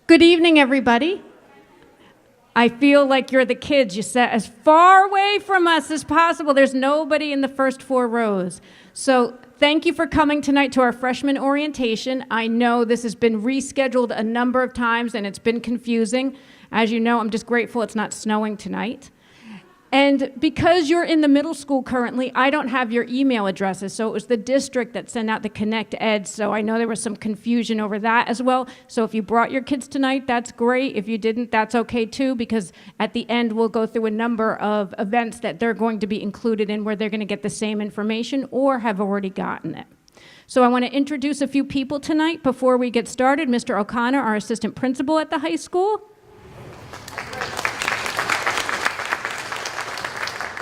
Good evening, everybody. I feel like you're the kids. You sat as far away from us as possible. There's nobody in the first 4 rows. So thank you for coming tonight to our freshman orientation. I know this has been rescheduled a number of times and it's been confusing. As you know, I'm just grateful it's not snowing tonight. And because you're in the middle school currently, I don't have your email addresses, so it was the district that sent out the Connect Ed, so I know there was some confusion over that as well. So if you brought your kids tonight, that's great. If you didn't, that's okay too, because at the end we'll go through a number of events that they're going to be included in where they're going to get the same information or have already gotten it. So I want to introduce a few people tonight before we get started. Mr. O'Connor, our assistant principal at the high school.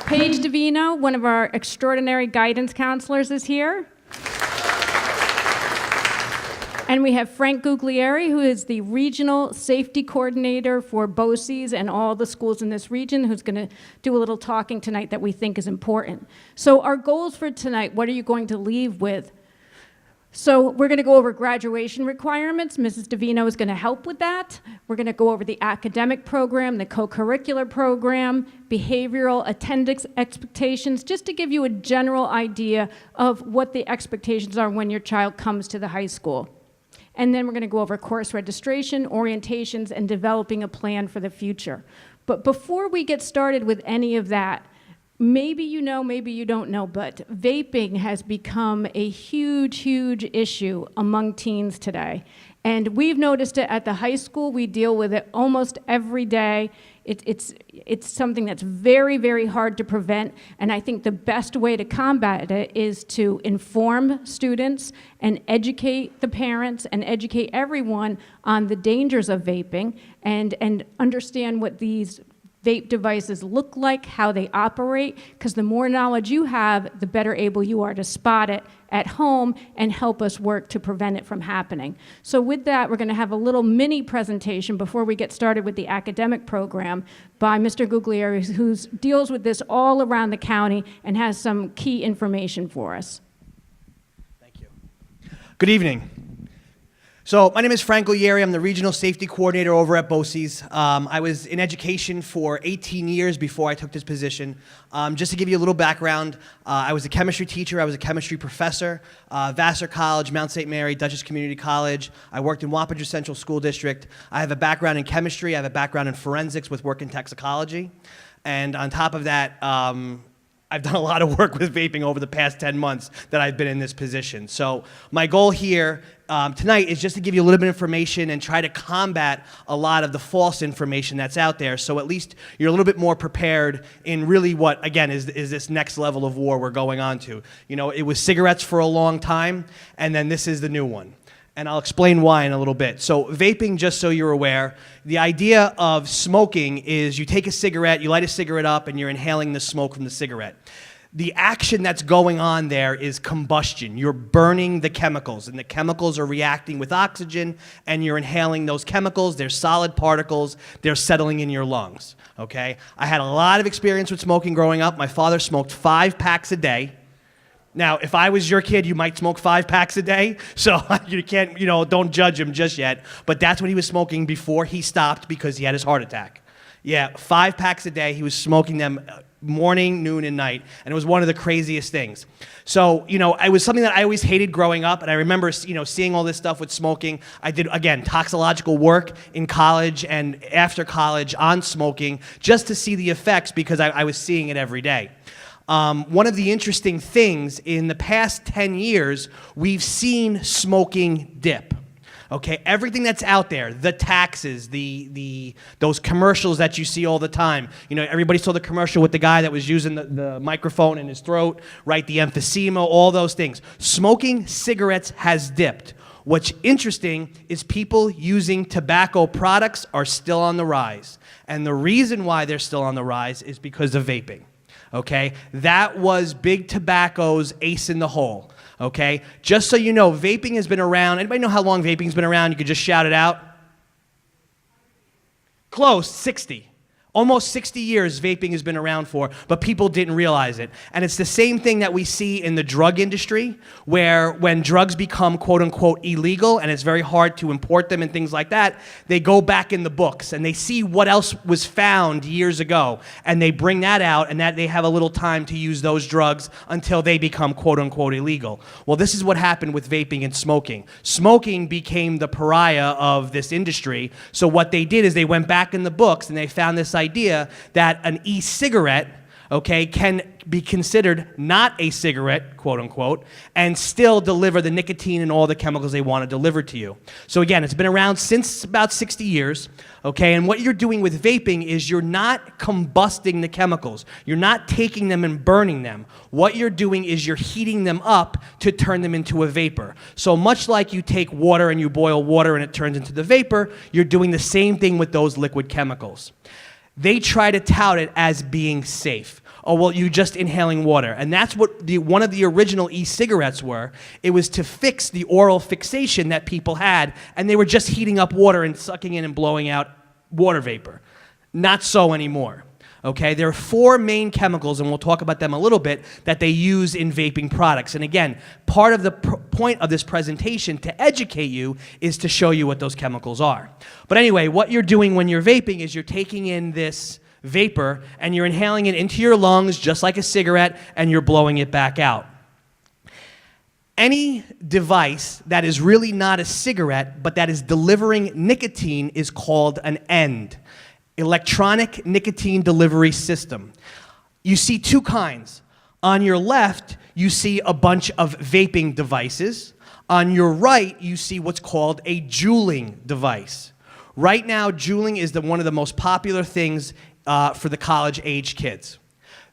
Paige Davino, one of our extraordinary guidance counselors, is here. And we have Frank Guglieri, who is the regional safety coordinator for BOCES and all the schools in this region, who's going to do a little talking tonight that we think is important. So our goals for tonight, what are you going to leave with? So we're going to go over graduation requirements. Mrs. Davino is going to help with that. We're going to go over the academic program, the co-curricular program, behavioral attendance expectations, just to give you a general idea of what the expectations are when your child comes to the high school. And then we're going to go over course registration, orientations, and developing a plan for the future. But before we get started with any of that, maybe you know, maybe you don't know, but vaping has become a huge, huge issue among teens today. And we've noticed it at the high school. We deal with it almost every day. It's something that's very, very hard to prevent. And I think the best way to combat it is to inform students and educate the parents and educate everyone on the dangers of vaping and understand what these vape devices look like, how they operate, because the more knowledge you have, the better able you are to spot it at home and help us work to prevent it from happening. So with that, we're going to have a little mini presentation before we get started with the academic program by Mr. Guglieri, who deals with this all around the county and has some key information for us. Thank you. Good evening. So my name is Frank Guglieri. I'm the Regional Safety Coordinator over at BOCES. I was in education for 18 years before I took this position. Just to give you a little background, I was a chemistry teacher. I was a chemistry professor, Vassar College, Mount St. Mary, Dutchess Community College. I worked in Wappinger Central School District. I have a background in chemistry. I have a background in forensics with work in toxicology. And on top of that, I've done a lot of work with vaping over the past 10 months that I've been in this position. So my goal here tonight is just to give you a little bit of information and try to combat a lot of the false information that's out there, so at least you're a little bit more prepared in really what, again, is this next level of war we're going on to. You know, it was cigarettes for a long time, and then this is the new one. And I'll explain why in a little bit. So vaping, just so you're aware, the idea of smoking is you take a cigarette, you light a cigarette up, and you're inhaling the smoke from the cigarette. The action that's going on there is combustion. You're burning the chemicals, and the chemicals are reacting with oxygen, and you're inhaling those chemicals. They're solid particles. They're settling in your lungs, okay? I had a lot of experience with smoking growing up. My father smoked 5 packs a day. Now, if I was your kid, you might smoke 5 packs a day, so you can't, don't judge him just yet. But that's what he was smoking before he stopped because he had his heart attack. Yeah, 5 packs a day. He was smoking them morning, noon, and night, and it was one of the craziest things. So, it was something that I always hated growing up, and I remember, seeing all this stuff with smoking. I did, again, toxicological work in college and after college on smoking just to see the effects because I was seeing it every day. One of the interesting things, in the past 10 years, we've seen smoking dip. Okay, everything that's out there, the taxes, those commercials that you see all the time. Everybody saw the commercial with the guy that was using the microphone in his throat, right? The emphysema, all those things. Smoking cigarettes has dipped. What's interesting is people using tobacco products are still on the rise. And the reason why they're still on the rise is because of vaping. Okay, that was big tobacco's ace in the hole. Okay, just so you know, vaping has been around. Anybody know how long vaping's been around? You could just shout it out. Close, 60. Almost 60 years vaping has been around for, but people didn't realize it. And it's the same thing that we see in the drug industry, where when drugs become quote unquote illegal and it's very hard to import them and things like that, they go back in the books and they see what else was found years ago and they bring that out, and that they have a little time to use those drugs until they become quote unquote illegal. Well, this is what happened with vaping and smoking. Smoking became the pariah of this industry, so what they did is they went back in the books and they found this idea that an e-cigarette, okay, can be considered not a cigarette, quote unquote, and still deliver the nicotine and all the chemicals they want to deliver to you. So again, it's been around since about 60 years, okay, and what you're doing with vaping is you're not combusting the chemicals. You're not taking them and burning them. What you're doing is you're heating them up to turn them into a vapor. So much like you take water and you boil water and it turns into the vapor, you're doing the same thing with those liquid chemicals. They try to tout it as being safe. Oh, well, you're just inhaling water. And that's what one of the original e-cigarettes were. It was to fix the oral fixation that people had, and they were just heating up water and sucking in and blowing out water vapor. Not so anymore. Okay, there are 4 main chemicals, and we'll talk about them a little bit, that they use in vaping products. And again, part of the point of this presentation to educate you is to show you what those chemicals are. But anyway, what you're doing when you're vaping is you're taking in this vapor and you're inhaling it into your lungs just like a cigarette, and you're blowing it back out. Any device that is really not a cigarette but that is delivering nicotine is called an END. Electronic nicotine delivery system. You see 2 kinds. On your left, you see a bunch of vaping devices. On your right, you see what's called a juuling device. Right now, juuling is one of the most popular things for the college-age kids.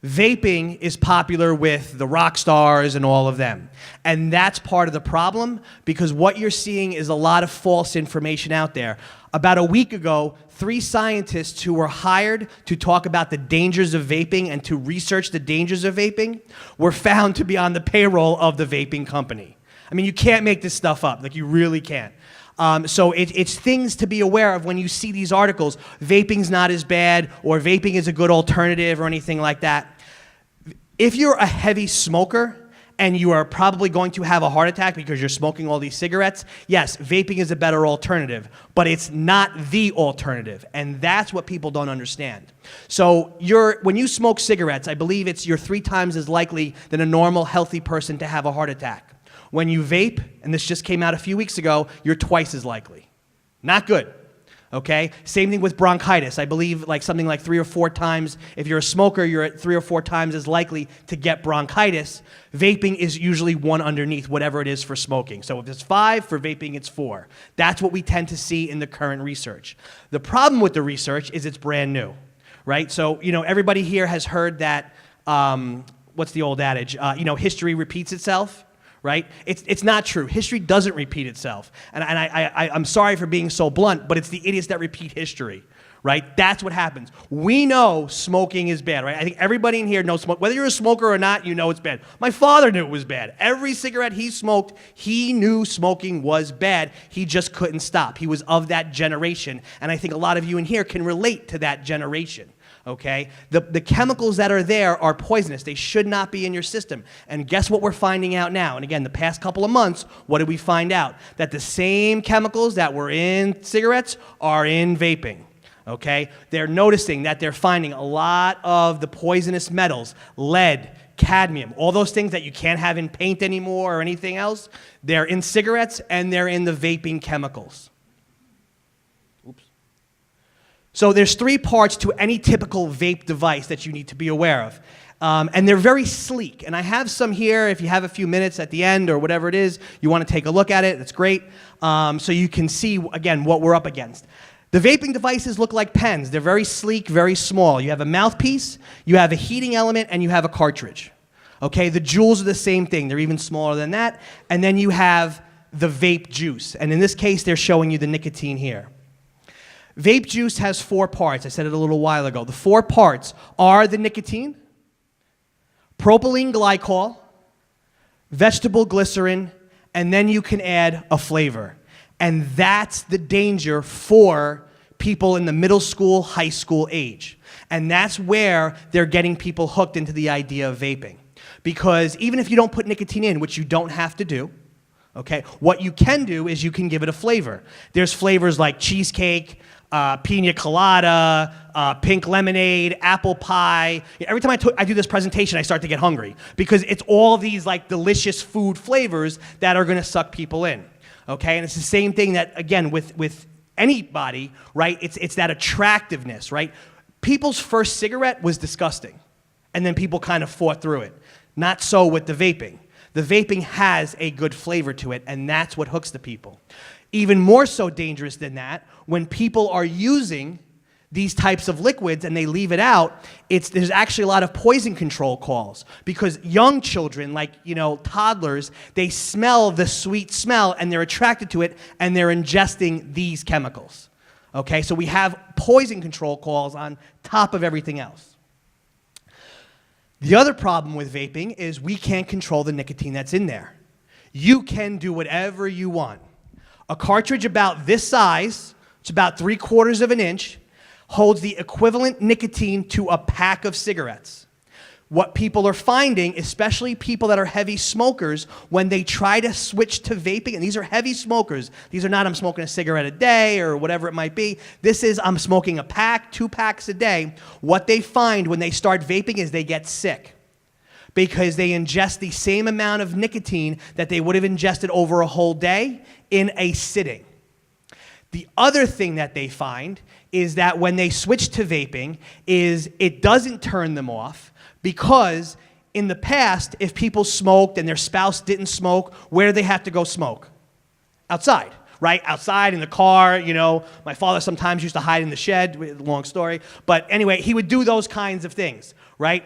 Vaping is popular with the rock stars and all of them. And that's part of the problem, because what you're seeing is a lot of false information out there. About a week ago, 3 scientists who were hired to talk about the dangers of vaping and to research the dangers of vaping were found to be on the payroll of the vaping company. I mean, you can't make this stuff up. Like, you really can't. So it's things to be aware of when you see these articles. Vaping's not as bad, or vaping is a good alternative, or anything like that. If you're a heavy smoker and you are probably going to have a heart attack because you're smoking all these cigarettes, yes, vaping is a better alternative, but it's not the alternative, and that's what people don't understand. So when you smoke cigarettes, I believe you're 3 times as likely than a normal, healthy person to have a heart attack. When you vape, and this just came out a few weeks ago, you're twice as likely. Not good. Okay? Same thing with bronchitis. I believe something like 3 or 4 times, if you're a smoker, you're at 3 or 4 times as likely to get bronchitis. Vaping is usually 1 underneath whatever it is for smoking. So if it's 5, for vaping it's 4. That's what we tend to see in the current research. The problem with the research is it's brand new, right? So, everybody here has heard that, what's the old adage? History repeats itself. Right? It's not true. History doesn't repeat itself. And I'm sorry for being so blunt, but it's the idiots that repeat history. Right? That's what happens. We know smoking is bad, right? I think everybody in here knows whether you're a smoker or not, you know it's bad. My father knew it was bad. Every cigarette he smoked, he knew smoking was bad. He just couldn't stop. He was of that generation. And I think a lot of you in here can relate to that generation. Okay? The chemicals that are there are poisonous. They should not be in your system. And guess what we're finding out now? And again, the past couple of months, what did we find out? That the same chemicals that were in cigarettes are in vaping. Okay? They're noticing that they're finding a lot of the poisonous metals, lead, cadmium, all those things that you can't have in paint anymore or anything else. They're in cigarettes and they're in the vaping chemicals. So there's 3 parts to any typical vape device that you need to be aware of. And they're very sleek. And I have some here. If you have a few minutes at the end or whatever it is, you want to take a look at it, that's great. So you can see, again, what we're up against. The vaping devices look like pens. They're very sleek, very small. You have a mouthpiece, you have a heating element, and you have a cartridge. Okay, the Juuls are the same thing. They're even smaller than that. And then you have the vape juice. And in this case, they're showing you the nicotine here. Vape juice has 4 parts. I said it a little while ago. The 4 parts are the nicotine, propylene glycol, vegetable glycerin, and then you can add a flavor. And that's the danger for people in the middle school, high school age. And that's where they're getting people hooked into the idea of vaping. Because even if you don't put nicotine in, which you don't have to do, okay, what you can do is you can give it a flavor. There's flavors like cheesecake, pina colada, pink lemonade, apple pie. Every time I do this presentation, I start to get hungry because it's all these like delicious food flavors that are gonna suck people in, okay? And it's the same thing that, again, with anybody, right? It's that attractiveness, right? People's first cigarette was disgusting, and then people kind of fought through it. Not so with the vaping. The vaping has a good flavor to it, and that's what hooks the people. Even more so dangerous than that, when people are using these types of liquids and they leave it out, there's actually a lot of poison control calls because young children, like, toddlers, they smell the sweet smell and they're attracted to it and they're ingesting these chemicals. Okay, so we have poison control calls on top of everything else. The other problem with vaping is we can't control the nicotine that's in there. You can do whatever you want. A cartridge about this size, it's about 3/4 of an inch, holds the equivalent nicotine to a pack of cigarettes. What people are finding, especially people that are heavy smokers, when they try to switch to vaping, and these are heavy smokers, these are not I'm smoking a cigarette a day or whatever it might be, this is I'm smoking a pack, 2 packs a day. What they find when they start vaping is they get sick because they ingest the same amount of nicotine that they would have ingested over a whole day in a sitting. The other thing that they find is that when they switch to vaping is it doesn't turn them off because in the past, if people smoked and their spouse didn't smoke, where do they have to go smoke? Outside, right? Outside in the car, My father sometimes used to hide in the shed, long story. But anyway, he would do those kinds of things, right?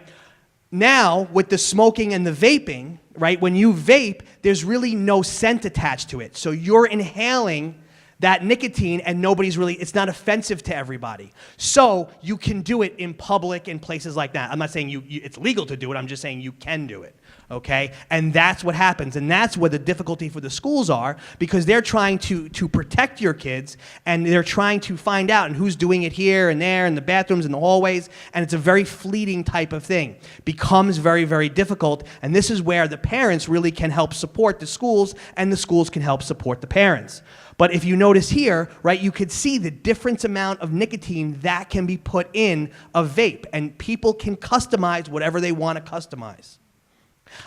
Now, with the smoking and the vaping, right, when you vape, there's really no scent attached to it. So you're inhaling that nicotine and it's not offensive to everybody. So you can do it in public in places like that. I'm not saying it's legal to do it, I'm just saying you can do it, okay? And that's what happens, and that's where the difficulty for the schools are because they're trying to protect your kids and they're trying to find out and who's doing it here and there in the bathrooms and the hallways, and it's a very fleeting type of thing. Becomes very, very difficult, and this is where the parents really can help support the schools and the schools can help support the parents. But if you notice here, right, you could see the different amount of nicotine that can be put in a vape, and people can customize whatever they want to customize.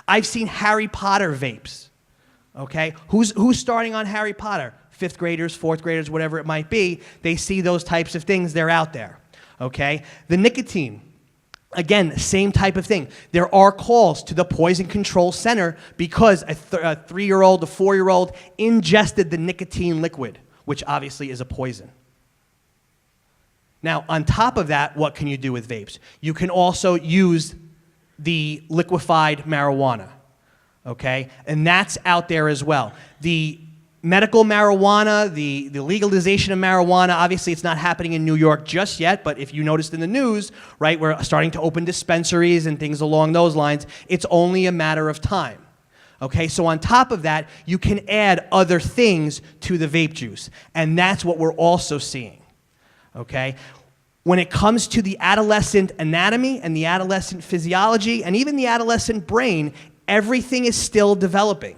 I've seen Harry Potter vapes, okay? Who's starting on Harry Potter? 5th graders, 4th graders, whatever it might be. They see those types of things, they're out there, okay? The nicotine. Again, same type of thing. There are calls to the Poison Control Center because a 3-year-old, a 4-year-old ingested the nicotine liquid, which obviously is a poison. Now, on top of that, what can you do with vapes? You can also use the liquefied marijuana, okay? And that's out there as well. The medical marijuana, the legalization of marijuana, obviously it's not happening in New York just yet, but if you noticed in the news, right, we're starting to open dispensaries and things along those lines. It's only a matter of time. Okay, so on top of that, you can add other things to the vape juice, and that's what we're also seeing. Okay? When it comes to the adolescent anatomy and the adolescent physiology and even the adolescent brain, everything is still developing.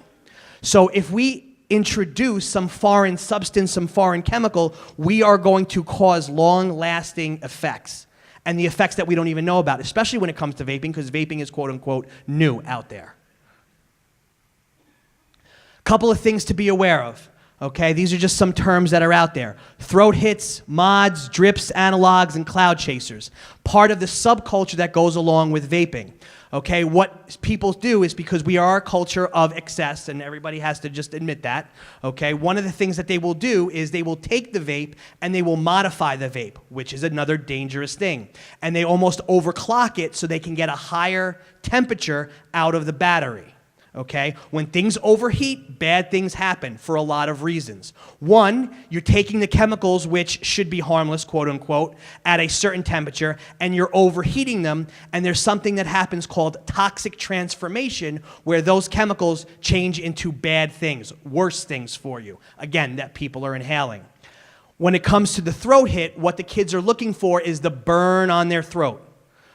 So if we introduce some foreign substance, some foreign chemical, we are going to cause long-lasting effects. And the effects that we don't even know about, especially when it comes to vaping, because vaping is quote-unquote new out there. Couple of things to be aware of. Okay, these are just some terms that are out there. Throat hits, mods, drips, analogs, and cloud chasers. Part of the subculture that goes along with vaping. Okay, what people do is because we are a culture of excess, and everybody has to just admit that, okay, one of the things that they will do is they will take the vape and they will modify the vape, which is another dangerous thing. And they almost overclock it so they can get a higher temperature out of the battery. Okay? When things overheat, bad things happen for a lot of reasons. One, you're taking the chemicals, which should be harmless, quote unquote, at a certain temperature, and you're overheating them, and there's something that happens called toxic transformation, where those chemicals change into bad things, worse things for you, again, that people are inhaling. When it comes to the throat hit, what the kids are looking for is the burn on their throat.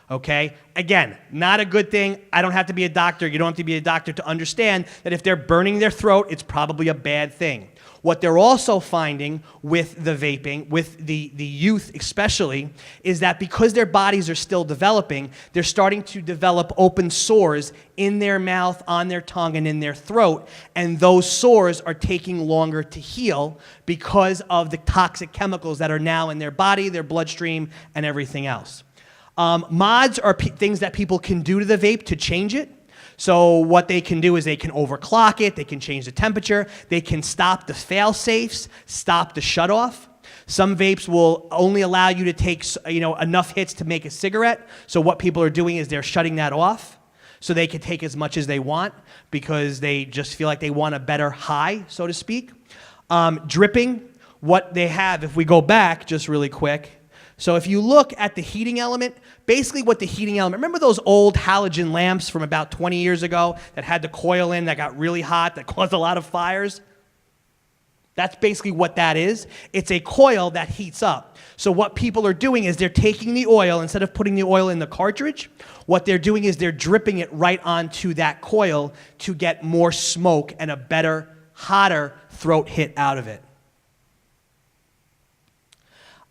Okay? Again, not a good thing. I don't have to be a doctor. You don't have to be a doctor to understand that if they're burning their throat, it's probably a bad thing. What they're also finding with the vaping, with the youth especially, is that because their bodies are still developing, they're starting to develop open sores in their mouth, on their tongue, and in their throat. And those sores are taking longer to heal because of the toxic chemicals that are now in their body, their bloodstream, and everything else. Mods are things that people can do to the vape to change it. So what they can do is they can overclock it, they can change the temperature, they can stop the fail-safes, stop the shutoff. Some vapes will only allow you to take enough hits to make a cigarette. So what people are doing is they're shutting that off so they can take as much as they want because they just feel like they want a better high, so to speak. Dripping, what they have, if we go back just really quick, so if you look at the heating element, basically what the heating element, remember those old halogen lamps from about 20 years ago that had the coil in that got really hot, that caused a lot of fires? That's basically what that is. It's a coil that heats up. So what people are doing is they're taking the oil, instead of putting the oil in the cartridge, what they're doing is they're dripping it right onto that coil to get more smoke and a better, hotter throat hit out of it.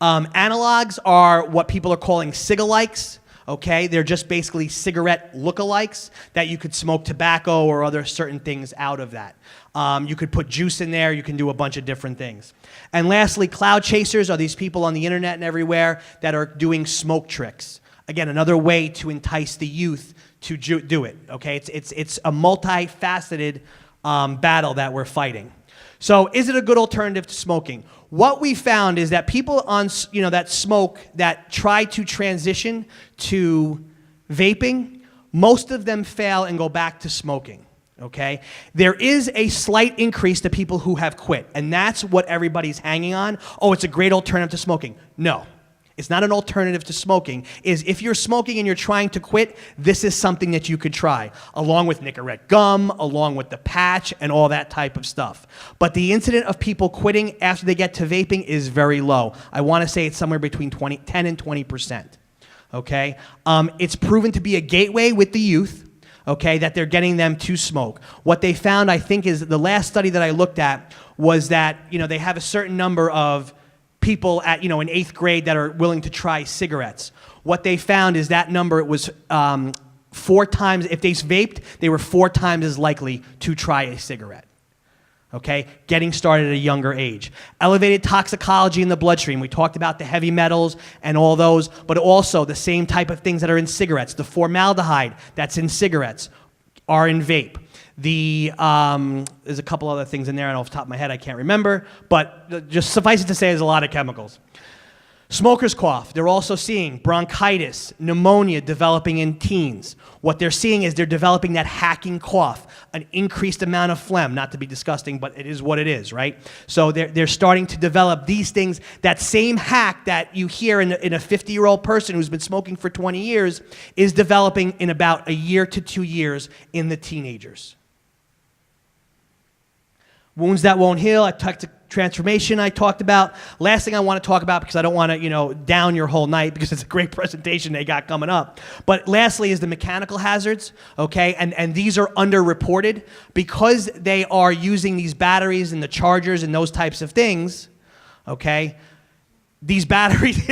Analogs are what people are calling cigalikes. Okay, they're just basically cigarette lookalikes that you could smoke tobacco or other certain things out of that. You could put juice in there. You can do a bunch of different things. And lastly, cloud chasers are these people on the internet and everywhere that are doing smoke tricks. Again, another way to entice the youth to do it. Okay, it's a multifaceted battle that we're fighting. So is it a good alternative to smoking? What we found is that people on, that smoke, that try to transition to vaping, most of them fail and go back to smoking, okay? There is a slight increase to people who have quit, and that's what everybody's hanging on. Oh, it's a great alternative to smoking. No. It's not an alternative to smoking. If you're smoking and you're trying to quit, this is something that you could try, along with Nicorette gum, along with the patch, and all that type of stuff. But the incident of people quitting after they get to vaping is very low. I want to say it's somewhere between 10 and 20%. Okay? It's proven to be a gateway with the youth, okay, that they're getting them to smoke. What they found, I think, is the last study that I looked at was that, they have a certain number of people at, in 8th grade that are willing to try cigarettes. What they found is that number, it was 4 times, if they vaped, they were 4 times as likely to try a cigarette. Okay, getting started at a younger age. Elevated toxicology in the bloodstream. We talked about the heavy metals and all those, but also the same type of things that are in cigarettes. The formaldehyde that's in cigarettes are in vape. There's a couple other things in there, and off the top of my head I can't remember, but just suffice it to say there's a lot of chemicals. Smoker's cough, they're also seeing bronchitis, pneumonia developing in teens. What they're seeing is they're developing that hacking cough, an increased amount of phlegm, not to be disgusting, but it is what it is, right? So they're starting to develop these things, that same hack that you hear in a 50-year-old person who's been smoking for 20 years is developing in about a year to 2 years in the teenagers. Wounds that won't heal, toxic transformation I talked about. Last thing I want to talk about, because I don't want to, down your whole night, because it's a great presentation they got coming up. But lastly is the mechanical hazards, okay? And these are underreported because they are using these batteries and the chargers and those types of things, okay? These batteries,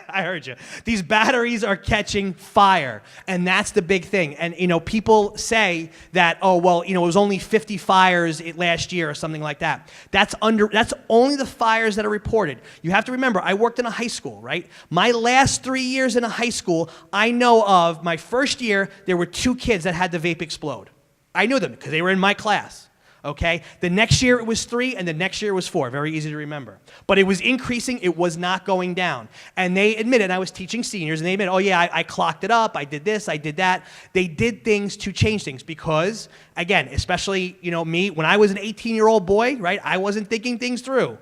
I heard you. These batteries are catching fire, and that's the big thing. And, people say that, oh, well, it was only 50 fires last year or something like that. That's only the fires that are reported. You have to remember, I worked in a high school, right? My last 3 years in a high school, I know of, my first year, there were 2 kids that had the vape explode. I knew them because they were in my class. Okay? The next year it was 3, and the next year it was 4. Very easy to remember. But it was increasing. It was not going down. And they admitted, and I was teaching seniors, and they admitted, oh yeah, I clocked it up. I did this. I did that. They did things to change things because, again, especially, me, when I was an 18-year-old boy, right, I wasn't thinking things through.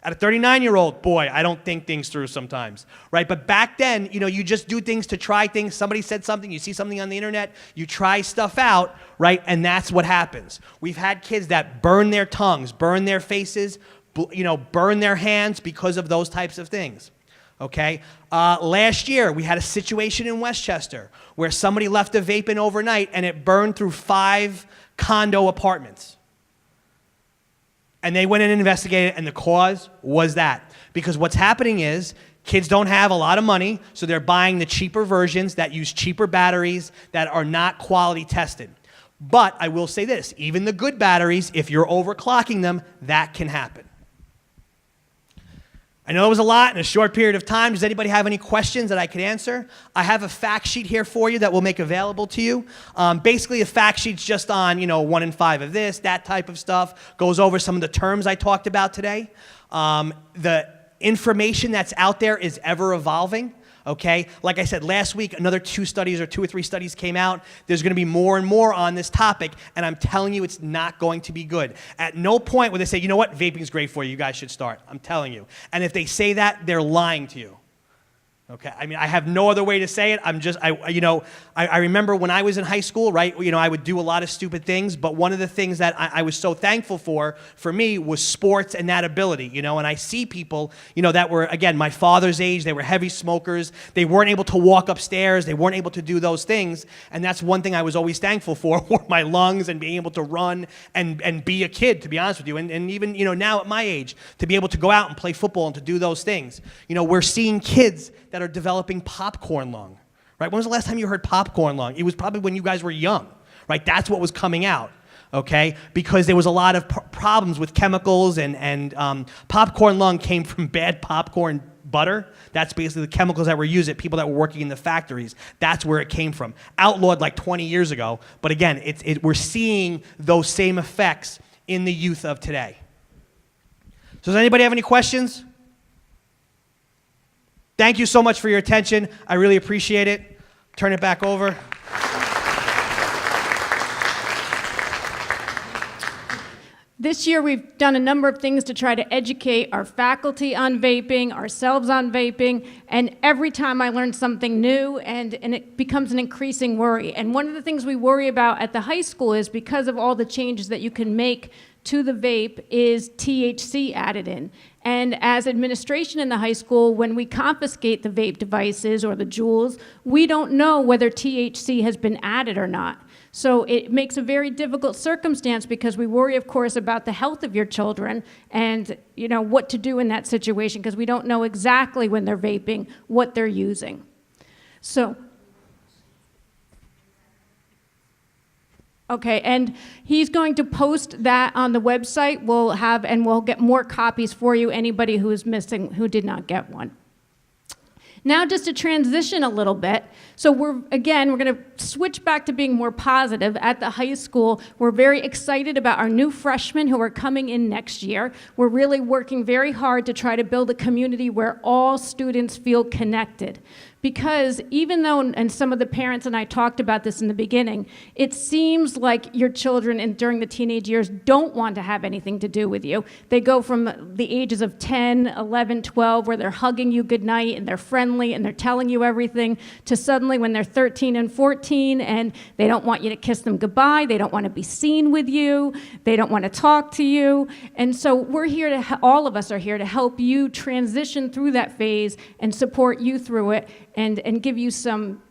At a 39-year-old boy, I don't think things through sometimes, right? But back then, you just do things to try things. Somebody said something, you see something on the internet, you try stuff out, right? And that's what happens. We've had kids that burn their tongues, burn their faces, burn their hands because of those types of things. Okay? Last year, we had a situation in Westchester where somebody left a vape in overnight and it burned through 5 condo apartments. And they went in and investigated, and the cause was that. Because what's happening is kids don't have a lot of money, so they're buying the cheaper versions that use cheaper batteries that are not quality tested. But I will say this, even the good batteries, if you're overclocking them, that can happen. I know it was a lot in a short period of time. Does anybody have any questions that I could answer? I have a fact sheet here for you that we'll make available to you. Basically, a fact sheet's just on, 1 in 5 of this, that type of stuff. Goes over some of the terms I talked about today. The information that's out there is ever evolving. Okay, like I said, last week, another 2 or 3 studies came out. There's going to be more and more on this topic, and I'm telling you, it's not going to be good. At no point will they say, you know what, vaping is great for you, you guys should start. I'm telling you. And if they say that, they're lying to you. Okay, I mean, I have no other way to say it. I remember when I was in high school, right, I would do a lot of stupid things, but one of the things that I was so thankful for me, was sports and that ability, and I see people, that were, again, my father's age, they were heavy smokers, they weren't able to walk upstairs, they weren't able to do those things, and that's one thing I was always thankful for, were my lungs and being able to run and be a kid, to be honest with you, and even, now at my age, to be able to go out and play football and to do those things. We're seeing kids that are developing popcorn lung, right? When was the last time you heard popcorn lung? It was probably when you guys were young, right? That's what was coming out, okay? Because there was a lot of problems with chemicals, and popcorn lung came from bad popcorn butter. That's basically the chemicals that were used at people that were working in the factories. That's where it came from. Outlawed like 20 years ago, but again, we're seeing those same effects in the youth of today. So does anybody have any questions? Thank you so much for your attention. I really appreciate it. Turn it back over. This year, we've done a number of things to try to educate our faculty on vaping, ourselves on vaping, and every time I learn something new, and it becomes an increasing worry. And one of the things we worry about at the high school is, because of all the changes that you can make to the vape, is THC added in. And as administration in the high school, when we confiscate the vape devices or the Juuls, we don't know whether THC has been added or not. So it makes a very difficult circumstance, because we worry, of course, about the health of your children and what to do in that situation, because we don't know exactly when they're vaping what they're using. So, okay, and he's going to post that on the website. We'll get more copies for you, anybody who is missing, who did not get one. Now, just to transition a little bit, so we're going to switch back to being more positive. At the high school, we're very excited about our new freshmen who are coming in next year. We're really working very hard to try to build a community where all students feel connected. Because even though, and some of the parents and I talked about this in the beginning, it seems like your children during the teenage years don't want to have anything to do with you. They go from the ages of 10, 11, 12, where they're hugging you goodnight and they're friendly and they're telling you everything, to suddenly when they're 13 and 14 and they don't want you to kiss them goodbye, they don't want to be seen with you, they don't want to talk to you. And so we're here to, all of us are here to help you transition through that phase and support you through it, and give you some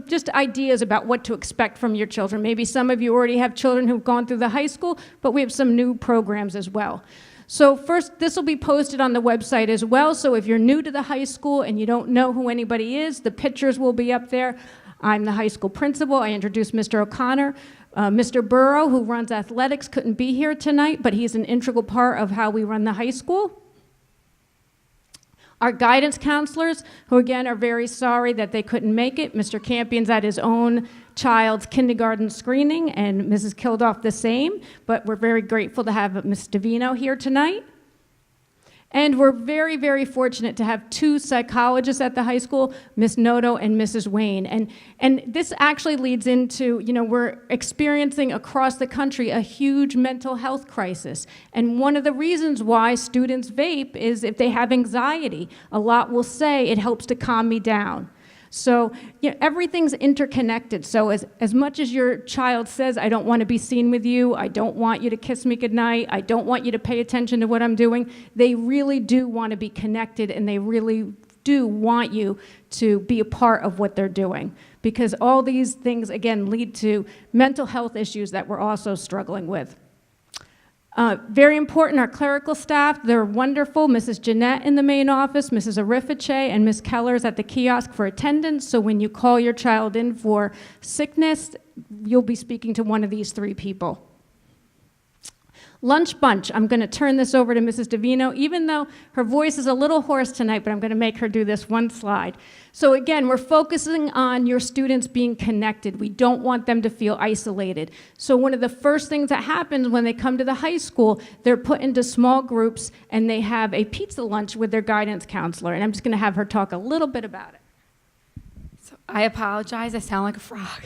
just ideas about what to expect from your children. Maybe some of you already have children who've gone through the high school, but we have some new programs as well. So first, this will be posted on the website as well, so if you're new to the high school and you don't know who anybody is, the pictures will be up there. I'm the high school principal. I introduced Mr. O'Connor. Mr. Burrow, who runs athletics, couldn't be here tonight, but he's an integral part of how we run the high school. Our guidance counselors, who again are very sorry that they couldn't make it. Mr. Campion's at his own child's kindergarten screening, and Mrs. Kildoff the same, but we're very grateful to have Ms. Davino here tonight. And we're very, very fortunate to have 2 psychologists at the high school, Ms. Noto and Mrs. Wayne. And this actually leads into, we're experiencing across the country a huge mental health crisis. And one of the reasons why students vape is if they have anxiety. A lot will say, it helps to calm me down. So everything's interconnected. So as much as your child says, I don't want to be seen with you, I don't want you to kiss me goodnight, I don't want you to pay attention to what I'm doing, they really do want to be connected, and they really do want you to be a part of what they're doing. Because all these things, again, lead to mental health issues that we're also struggling with. Very important, our clerical staff, they're wonderful. Mrs. Jeanette in the main office, Mrs. Arifice, and Ms. Keller's at the kiosk for attendance. So when you call your child in for sickness, you'll be speaking to one of these 3 people. Lunch bunch, I'm going to turn this over to Mrs. Davino, even though her voice is a little hoarse tonight, but I'm going to make her do this one slide. So again, we're focusing on your students being connected. We don't want them to feel isolated. So one of the first things that happens when they come to the high school, they're put into small groups and they have a pizza lunch with their guidance counselor. And I'm just going to have her talk a little bit about it. So I apologize, I sound like a frog.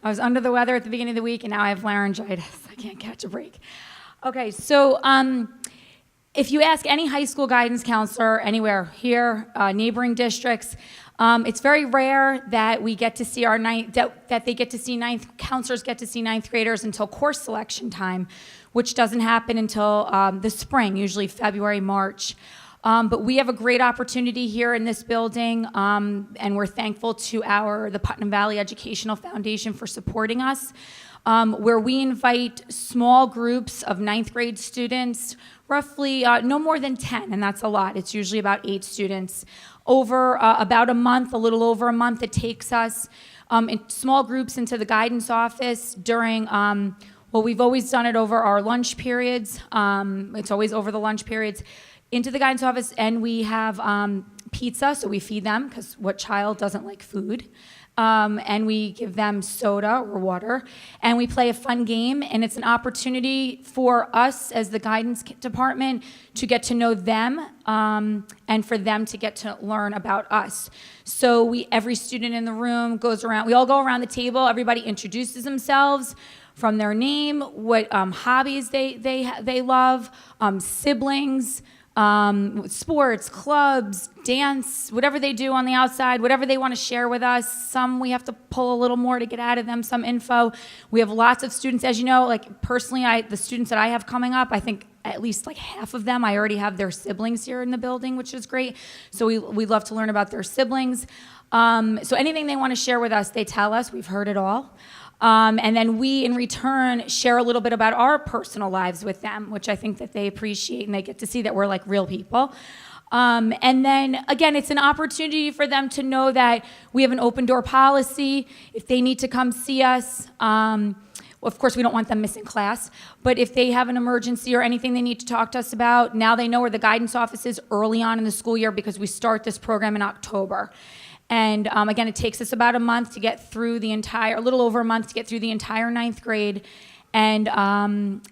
I was under the weather at the beginning of the week and now I have laryngitis. I can't catch a break. Okay, so if you ask any high school guidance counselor anywhere here, neighboring districts, it's very rare that we get to see that they get to see counselors get to see ninth graders until course selection time, which doesn't happen until the spring, usually February, March. But we have a great opportunity here in this building, and we're thankful to the Putnam Valley Educational Foundation for supporting us. Where we invite small groups of ninth grade students, roughly no more than 10, and that's a lot. It's usually about 8 students. Over about a month, a little over a month, it takes us in small groups into the guidance office during, well, we've always done it over our lunch periods. It's always over the lunch periods. Into the guidance office, and we have pizza, so we feed them, because what child doesn't like food? And we give them soda or water, and we play a fun game, and it's an opportunity for us as the guidance department to get to know them, and for them to get to learn about us. So every student in the room goes around, we all go around the table, everybody introduces themselves from their name, what hobbies they love, siblings, sports, clubs, dance, whatever they do on the outside, whatever they want to share with us. Some we have to pull a little more to get out of them, some info. We have lots of students, as you know, like personally, the students that I have coming up, I think at least like half of them, I already have their siblings here in the building, which is great. So we love to learn about their siblings. So anything they want to share with us, they tell us. We've heard it all. And then we, in return, share a little bit about our personal lives with them, which I think that they appreciate, and they get to see that we're like real people. And then, again, it's an opportunity for them to know that we have an open door policy. If they need to come see us, of course, we don't want them missing class, but if they have an emergency or anything they need to talk to us about, now they know where the guidance office is early on in the school year, because we start this program in October. And again, it takes us about a month to get through a little over a month to get through the entire ninth grade. And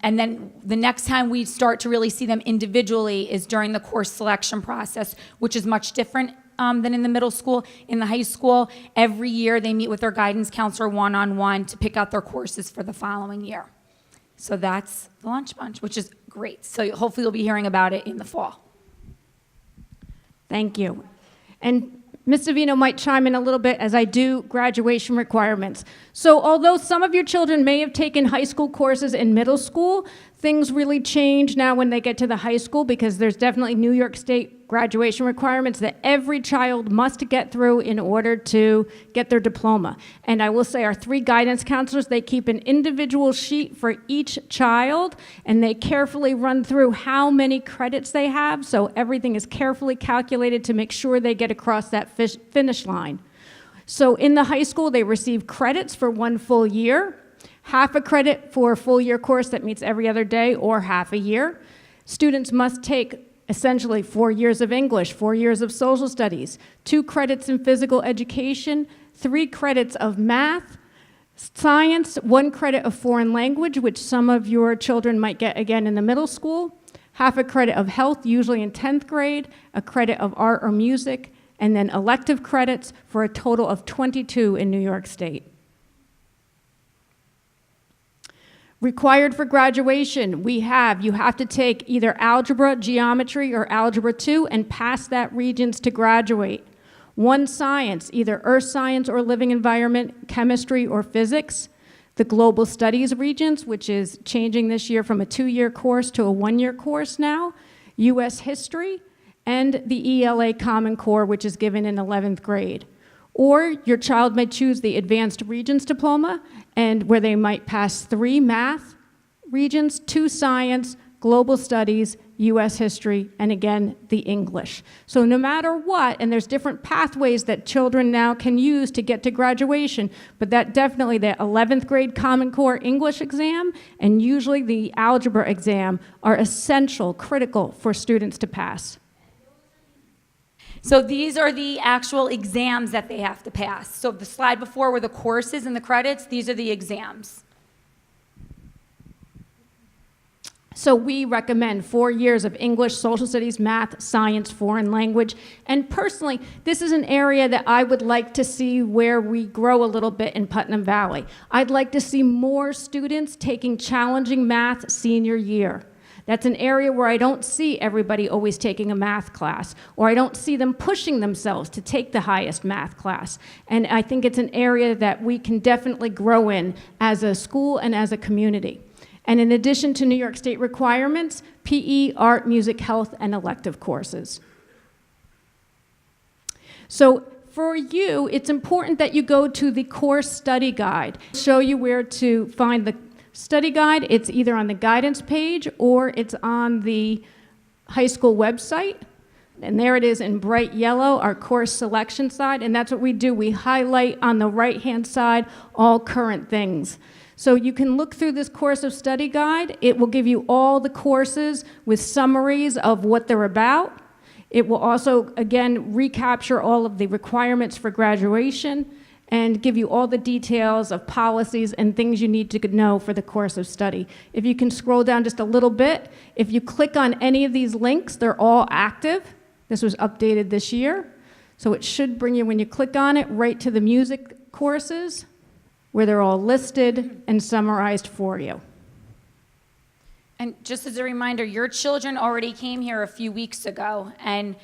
then the next time we start to really see them individually is during the course selection process, which is much different than in the middle school. In the high school, every year they meet with their guidance counselor one-on-one to pick out their courses for the following year. So that's the lunch bunch, which is great. So hopefully you'll be hearing about it in the fall. Thank you. And Ms. Davino might chime in a little bit as I do graduation requirements. So although some of your children may have taken high school courses in middle school, things really change now when they get to the high school, because there's definitely New York State graduation requirements that every child must get through in order to get their diploma. And I will say our 3 guidance counselors, they keep an individual sheet for each child, and they carefully run through how many credits they have, so everything is carefully calculated to make sure they get across that finish line. So in the high school, they receive credits for 1 full year, half a credit for a full year course that meets every other day, or half a year. Students must take essentially 4 years of English, 4 years of social studies, 2 credits in physical education, 3 credits of math, science, 1 credit of foreign language, which some of your children might get again in the middle school, half a credit of health, usually in 10th grade, a credit of art or music, and then elective credits for a total of 22 in New York State. Required for graduation, you have to take either algebra, geometry, or algebra 2 and pass that Regents to graduate. one science, either earth science or living environment, chemistry or physics, the global studies regions, which is changing this year from a 2-year course to a 1-year course now, US history, and the ELA Common Core, which is given in 11th grade. Or your child may choose the Advanced Regions Diploma, and where they might pass 3 math regions, 2 science, global studies, US history, and again, the English. So no matter what, and there's different pathways that children now can use to get to graduation, but that definitely the 11th grade Common Core English exam and usually the algebra exam are essential, critical for students to pass. So these are the actual exams that they have to pass. So the slide before were the courses and the credits, these are the exams. So we recommend 4 years of English, social studies, math, science, foreign language. And personally, this is an area that I would like to see where we grow a little bit in Putnam Valley. I'd like to see more students taking challenging math senior year. That's an area where I don't see everybody always taking a math class, or I don't see them pushing themselves to take the highest math class. And I think it's an area that we can definitely grow in as a school and as a community. And in addition to New York State requirements, PE, art, music, health, and elective courses. So for you, it's important that you go to the course study guide. I'll show you where to find the study guide. It's either on the guidance page or it's on the high school website. And there it is in bright yellow, our course selection side. And that's what we do. We highlight on the right-hand side all current things. So you can look through this course of study guide. It will give you all the courses with summaries of what they're about. It will also, again, recapture all of the requirements for graduation and give you all the details of policies and things you need to know for the course of study. If you can scroll down just a little bit, if you click on any of these links, they're all active. This was updated this year. So it should bring you, when you click on it, right to the music courses, where they're all listed and summarized for you. And just as a reminder, your children already came here a few weeks ago, and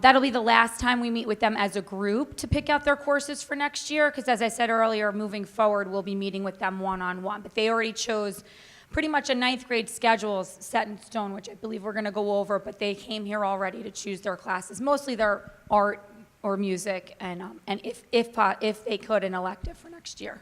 that'll be the last time we meet with them as a group to pick out their courses for next year, because as I said earlier, moving forward, we'll be meeting with them one-on-one. But they already chose pretty much a 9th grade schedule set in stone, which I believe we're gonna go over, but they came here already to choose their classes, mostly their art or music, and if they could, an elective for next year.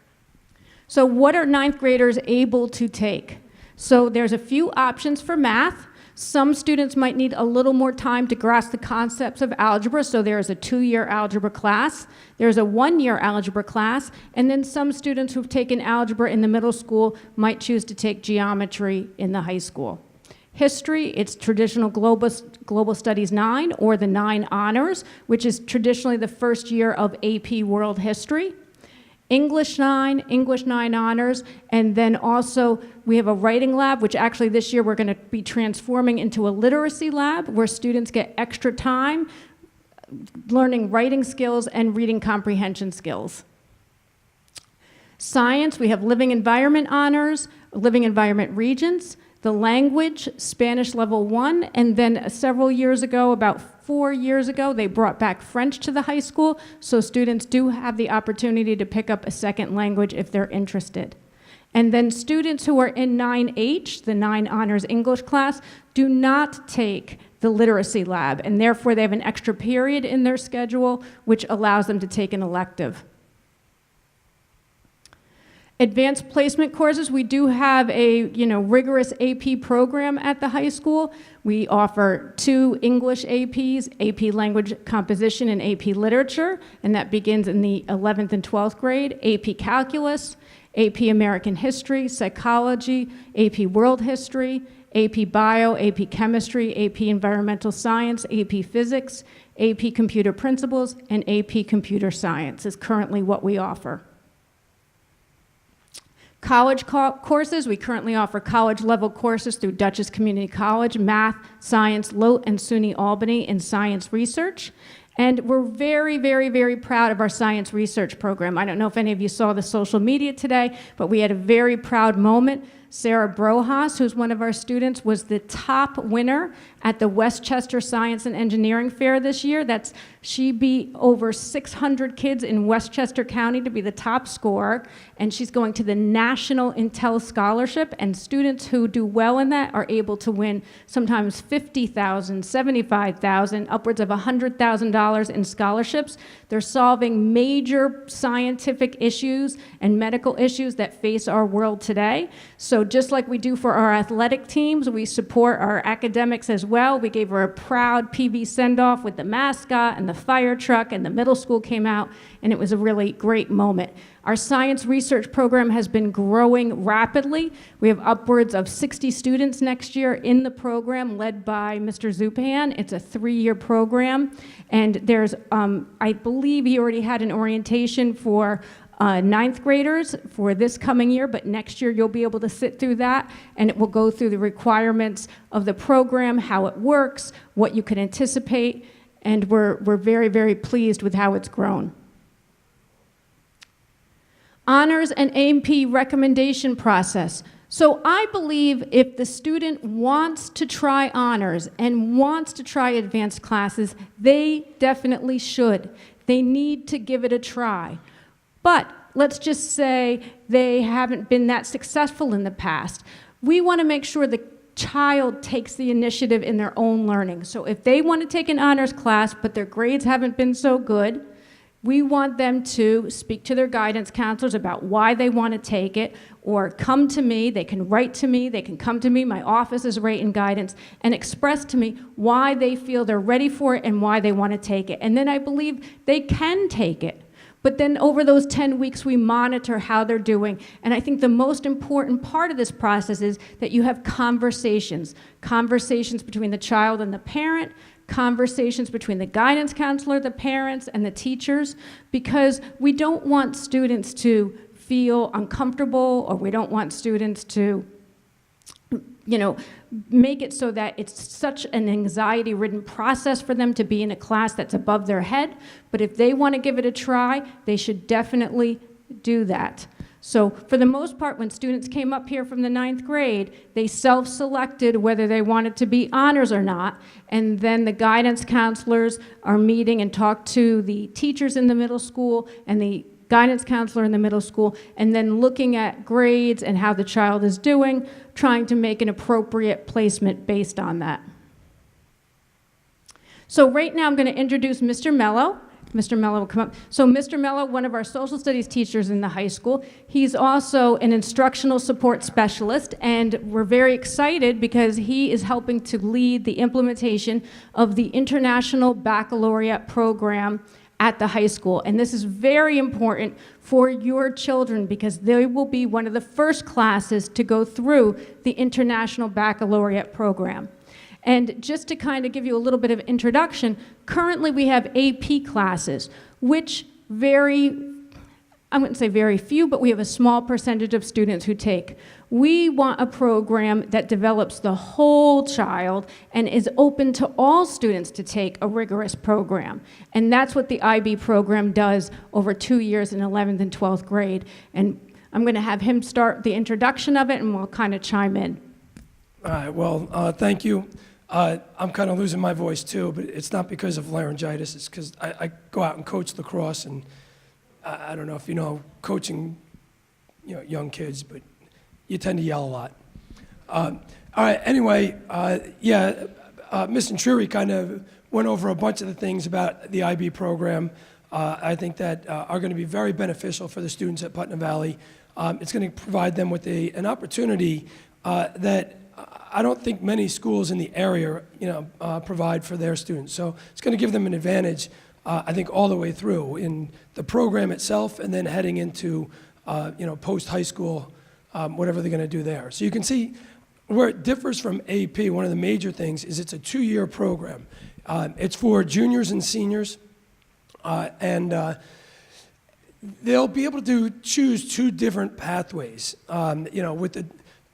So what are 9th graders able to take? So there's a few options for math. Some students might need a little more time to grasp the concepts of algebra, so there's a 2-year algebra class. There's a 1-year algebra class, and then some students who've taken algebra in the middle school might choose to take geometry in the high school. History, it's traditional Global Studies 9, or the 9 honors, which is traditionally the first year of AP World History. English 9 honors, and then also we have a writing lab, which actually this year we're going to be transforming into a literacy lab where students get extra time learning writing skills and reading comprehension skills. Science, we have living environment honors, living environment regions, the language, Spanish level 1, and then several years ago, about 4 years ago, they brought back French to the high school, so students do have the opportunity to pick up a second language if they're interested. And then students who are in 9H, the 9 honors English class, do not take the literacy lab, and therefore they have an extra period in their schedule, which allows them to take an elective. Advanced placement courses, we do have a rigorous AP program at the high school. We offer 2 English APs, AP Language Composition and AP Literature, and that begins in the 11th and 12th grade, AP Calculus, AP American History, Psychology, AP World History, AP Bio, AP Chemistry, AP Environmental Science, AP Physics, AP Computer Principles, and AP Computer Science is currently what we offer. College courses, we currently offer college-level courses through Dutchess Community College, Math, Science, Lotte and SUNY Albany in Science Research. And we're very, very, very proud of our Science Research program. I don't know if any of you saw the social media today, but we had a very proud moment. Sarah Brohas, who's one of our students, was the top winner at the Westchester Science and Engineering Fair this year. She beat over 600 kids in Westchester County to be the top scorer, and she's going to the National Intel Scholarship, and students who do well in that are able to win sometimes $50,000, $75,000, upwards of $100,000 in scholarships. They're solving major scientific issues and medical issues that face our world today. So just like we do for our athletic teams, we support our academics as well. We gave her a proud PV send-off with the mascot and the fire truck, and the middle school came out, and it was a really great moment. Our science research program has been growing rapidly. We have upwards of 60 students next year in the program, led by Mr. Zupan. It's a 3-year program, and there's, I believe he already had an orientation for 9th graders for this coming year, but next year you'll be able to sit through that, and it will go through the requirements of the program, how it works, what you can anticipate, and we're very, very pleased with how it's grown. Honors and A&P recommendation process. So I believe if the student wants to try honors and wants to try advanced classes, they definitely should. They need to give it a try. But let's just say they haven't been that successful in the past. We want to make sure the child takes the initiative in their own learning. So if they want to take an honors class, but their grades haven't been so good, we want them to speak to their guidance counselors about why they want to take it, or come to me. They can write to me, they can come to me, my office is right in guidance, and express to me why they feel they're ready for it and why they want to take it. And then I believe they can take it. But then over those 10 weeks, we monitor how they're doing. And I think the most important part of this process is that you have conversations. Conversations between the child and the parent, conversations between the guidance counselor, the parents, and the teachers, because we don't want students to feel uncomfortable, or we don't want students to, make it so that it's such an anxiety-ridden process for them to be in a class that's above their head. But if they want to give it a try, they should definitely do that. So for the most part, when students came up here from the 9th grade, they self-selected whether they wanted to be honors or not, and then the guidance counselors are meeting and talk to the teachers in the middle school and the guidance counselor in the middle school, and then looking at grades and how the child is doing, trying to make an appropriate placement based on that. So right now I'm going to introduce Mr. Mello. Mr. Mello will come up. So Mr. Mello, one of our social studies teachers in the high school, he's also an instructional support specialist, and we're very excited because he is helping to lead the implementation of the International Baccalaureate program at the high school. And this is very important for your children because they will be one of the first classes to go through the International Baccalaureate program. And just to kind of give you a little bit of introduction, currently we have AP classes, which I wouldn't say very few, but we have a small percentage of students who take. We want a program that develops the whole child and is open to all students to take a rigorous program. And that's what the IB program does over 2 years in 11th and 12th grade. And I'm going to have him start the introduction of it, and we'll kind of chime in. All right, well, thank you. I'm kind of losing my voice too, but it's not because of laryngitis. It's because I go out and coach lacrosse, and I don't know if you know coaching, young kids, but you tend to yell a lot. All right, anyway, Ms. Intrury kind of went over a bunch of the things about the IB program. I think that are going to be very beneficial for the students at Putnam Valley. It's going to provide them with an opportunity that I don't think many schools in the area, provide for their students. So it's going to give them an advantage, I think, all the way through in the program itself, and then heading into, post-high school, whatever they're going to do there. So you can see where it differs from AP. One of the major things is it's a 2-year program. It's for juniors and seniors, and they'll be able to choose 2 different pathways,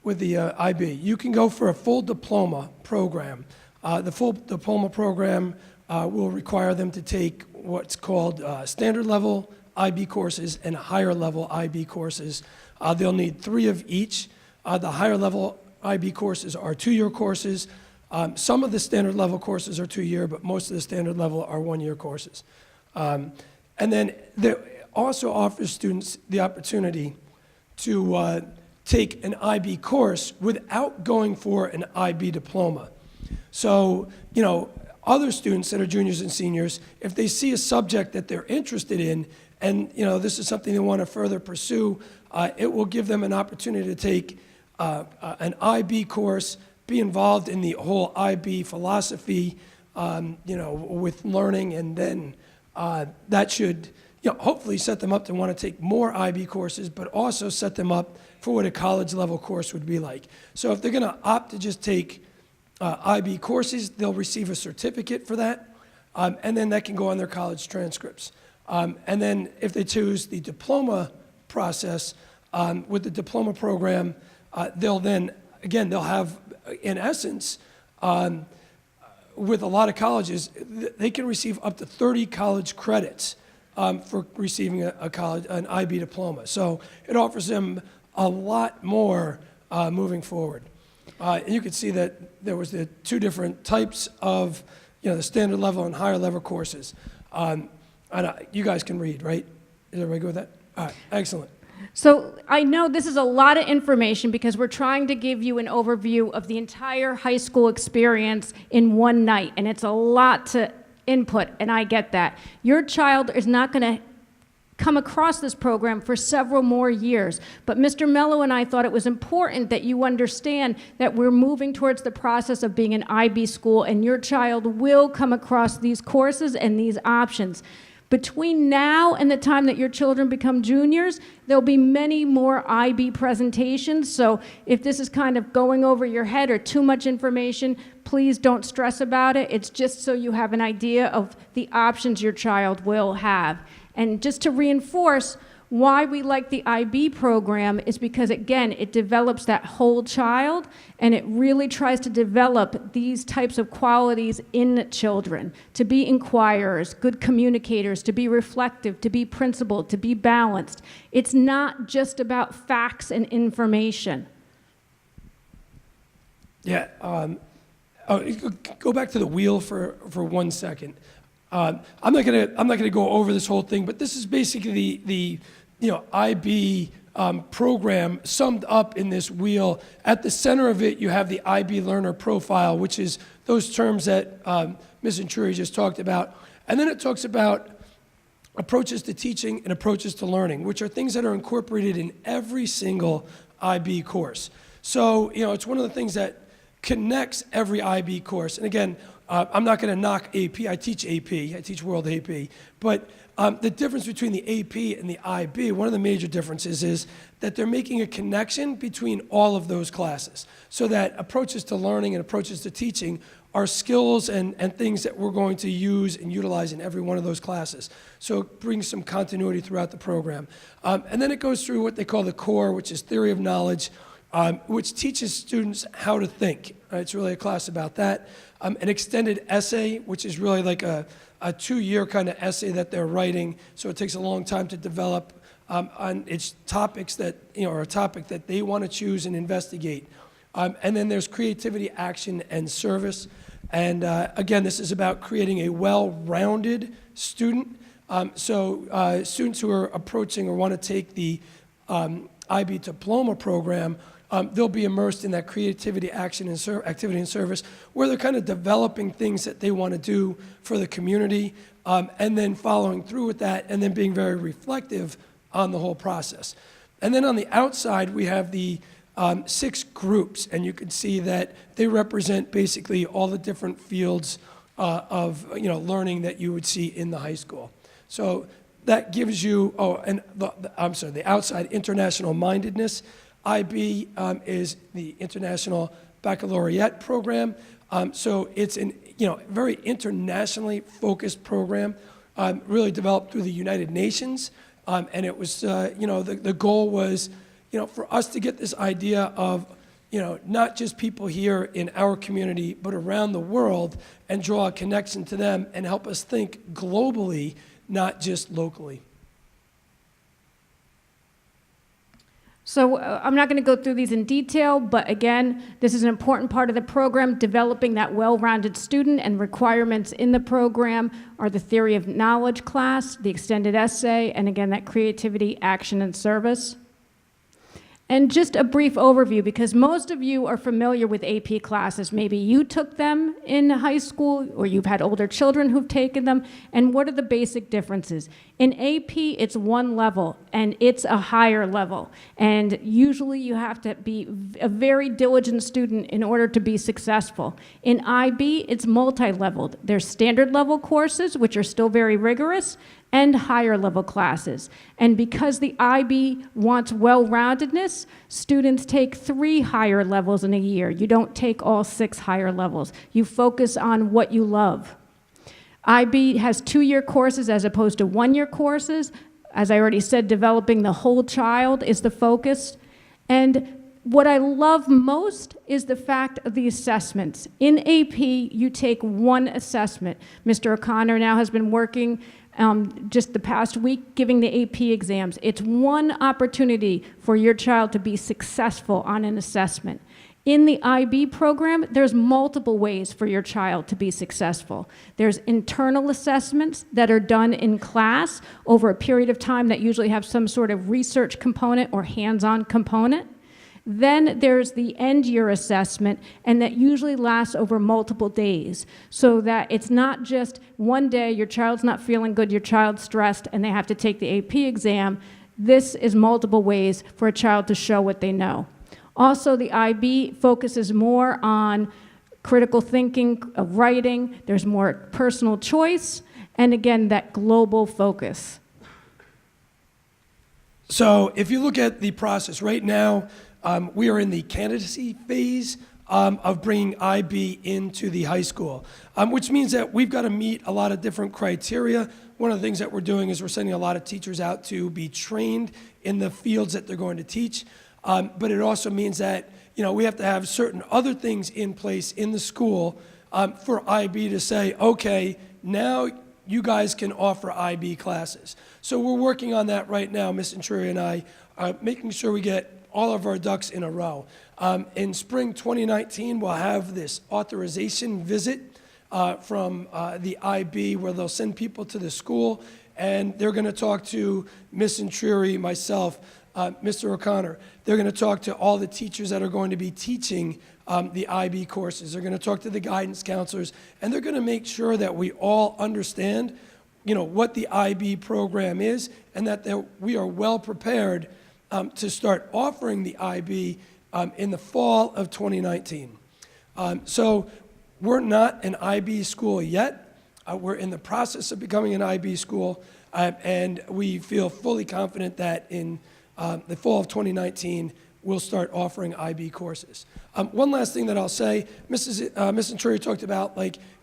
with the IB. You can go for a full diploma program. The full diploma program will require them to take what's called standard level IB courses and higher level IB courses. They'll need 3 of each. The higher level IB courses are 2-year courses. Some of the standard level courses are 2-year, but most of the standard level are 1-year courses. And then there also offers students the opportunity to take an IB course without going for an IB diploma. So, you know, other students that are juniors and seniors, if they see a subject that they're interested in, and, you know, this is something they want to further pursue, it will give them an opportunity to take an IB course, be involved in the whole IB philosophy, you know, with learning, and then that should, you know, hopefully set them up to want to take more IB courses, but also set them up for what a college level course would be like. So if they're going to opt to just take IB courses, they'll receive a certificate for that, and then that can go on their college transcripts. And then if they choose the diploma process, with the diploma program, they'll then, again, they'll have, in essence, with a lot of colleges, they can receive up to 30 college credits for receiving an IB diploma. So it offers them a lot more moving forward. And you can see that there was the 2 different types of, you know, the standard level and higher level courses. And you guys can read, right? Is everybody good with that? All right, excellent. So I know this is a lot of information because we're trying to give you an overview of the entire high school experience in one night, and it's a lot to input, and I get that. Your child is not going to come across this program for several more years, but Mr. Mello and I thought it was important that you understand that we're moving towards the process of being an IB school, and your child will come across these courses and these options. Between now and the time that your children become juniors, there'll be many more IB presentations, so if this is kind of going over your head or too much information, please don't stress about it. It's just so you have an idea of the options your child will have. And just to reinforce why we like the IB program is because, again, it develops that whole child, and it really tries to develop these types of qualities in children, to be inquirers, good communicators, to be reflective, to be principled, to be balanced. It's not just about facts and information. Yeah, go back to the wheel for 1 second. I'm not gonna go over this whole thing, but this is basically the you know, IB program summed up in this wheel. At the center of it, you have the IB learner profile, which is those terms that Ms. Intrury just talked about. And then it talks about approaches to teaching and approaches to learning, which are things that are incorporated in every single IB course. So, you know, it's one of the things that connects every IB course. And again, I'm not going to knock AP. I teach AP. I teach World AP. But the difference between the AP and the IB, one of the major differences is that they're making a connection between all of those classes, so that approaches to learning and approaches to teaching are skills and things that we're going to use and utilize in every one of those classes. So it brings some continuity throughout the program. And then it goes through what they call the core, which is theory of knowledge, which teaches students how to think. It's really a class about that. An extended essay, which is really like a 2-year kind of essay that they're writing, so it takes a long time to develop on its topics that, you know, or a topic that they want to choose and investigate. And then there's creativity, action, and service. And again, this is about creating a well-rounded student. So students who are approaching or want to take the IB Diploma program, they'll be immersed in that creativity, action, and activity and service, where they're kind of developing things that they want to do for the community, and then following through with that, and then being very reflective on the whole process. And then on the outside, we have the 6 groups, and you can see that they represent basically all the different fields of, you know, learning that you would see in the high school. So that gives you, the outside, international mindedness. IB is the International Baccalaureate program. So it's an, you know, very internationally focused program, really developed through the United Nations. And it was, you know, the goal was, you know, for us to get this idea of, you know, not just people here in our community, but around the world, and draw a connection to them and help us think globally, not just locally. So I'm not going to go through these in detail, but again, this is an important part of the program. Developing that well-rounded student, and requirements in the program are the theory of knowledge class, the extended essay, and again, that creativity, action, and service. And just a brief overview, because most of you are familiar with AP classes. Maybe you took them in high school, or you've had older children who've taken them. And what are the basic differences? In AP, it's one level, and it's a higher level. And usually you have to be a very diligent student in order to be successful. In IB, it's multi-leveled. There's standard level courses, which are still very rigorous, and higher level classes. And because the IB wants well-roundedness, students take 3 higher levels in a year. You don't take all 6 higher levels. You focus on what you love. IB has 2-year courses as opposed to 1-year courses. As I already said, developing the whole child is the focus. And what I love most is the fact of the assessments. In AP, you take 1 assessment. Mr. O'Connor now has been working just the past week giving the AP exams. It's 1 opportunity for your child to be successful on an assessment. In the IB program, there's multiple ways for your child to be successful. There's internal assessments that are done in class over a period of time that usually have some sort of research component or hands-on component. Then there's the end-year assessment, and that usually lasts over multiple days, so that it's not just one day, your child's not feeling good, your child's stressed, and they have to take the AP exam. This is multiple ways for a child to show what they know. Also, the IB focuses more on critical thinking, writing. There's more personal choice, and again, that global focus. So if you look at the process right now, we are in the candidacy phase of bringing IB into the high school, which means that we've got to meet a lot of different criteria. One of the things that we're doing is we're sending a lot of teachers out to be trained in the fields that they're going to teach. But it also means that, we have to have certain other things in place in the school for IB to say, okay, now you guys can offer IB classes. So we're working on that right now, Ms. Intruria and I, making sure we get all of our ducks in a row. In spring 2019, we'll have this authorization visit from the IB where they'll send people to the school, and they're going to talk to Ms. Intruria, myself, Mr. O'Connor. They're going to talk to all the teachers that are going to be teaching the IB courses. They're going to talk to the guidance counselors, and they're going to make sure that we all understand, what the IB program is, and that we are well prepared to start offering the IB in the fall of 2019. So we're not an IB school yet. We're in the process of becoming an IB school, and we feel fully confident that in the fall of 2019, we'll start offering IB courses. One last thing that I'll say, Ms. Intruria talked about,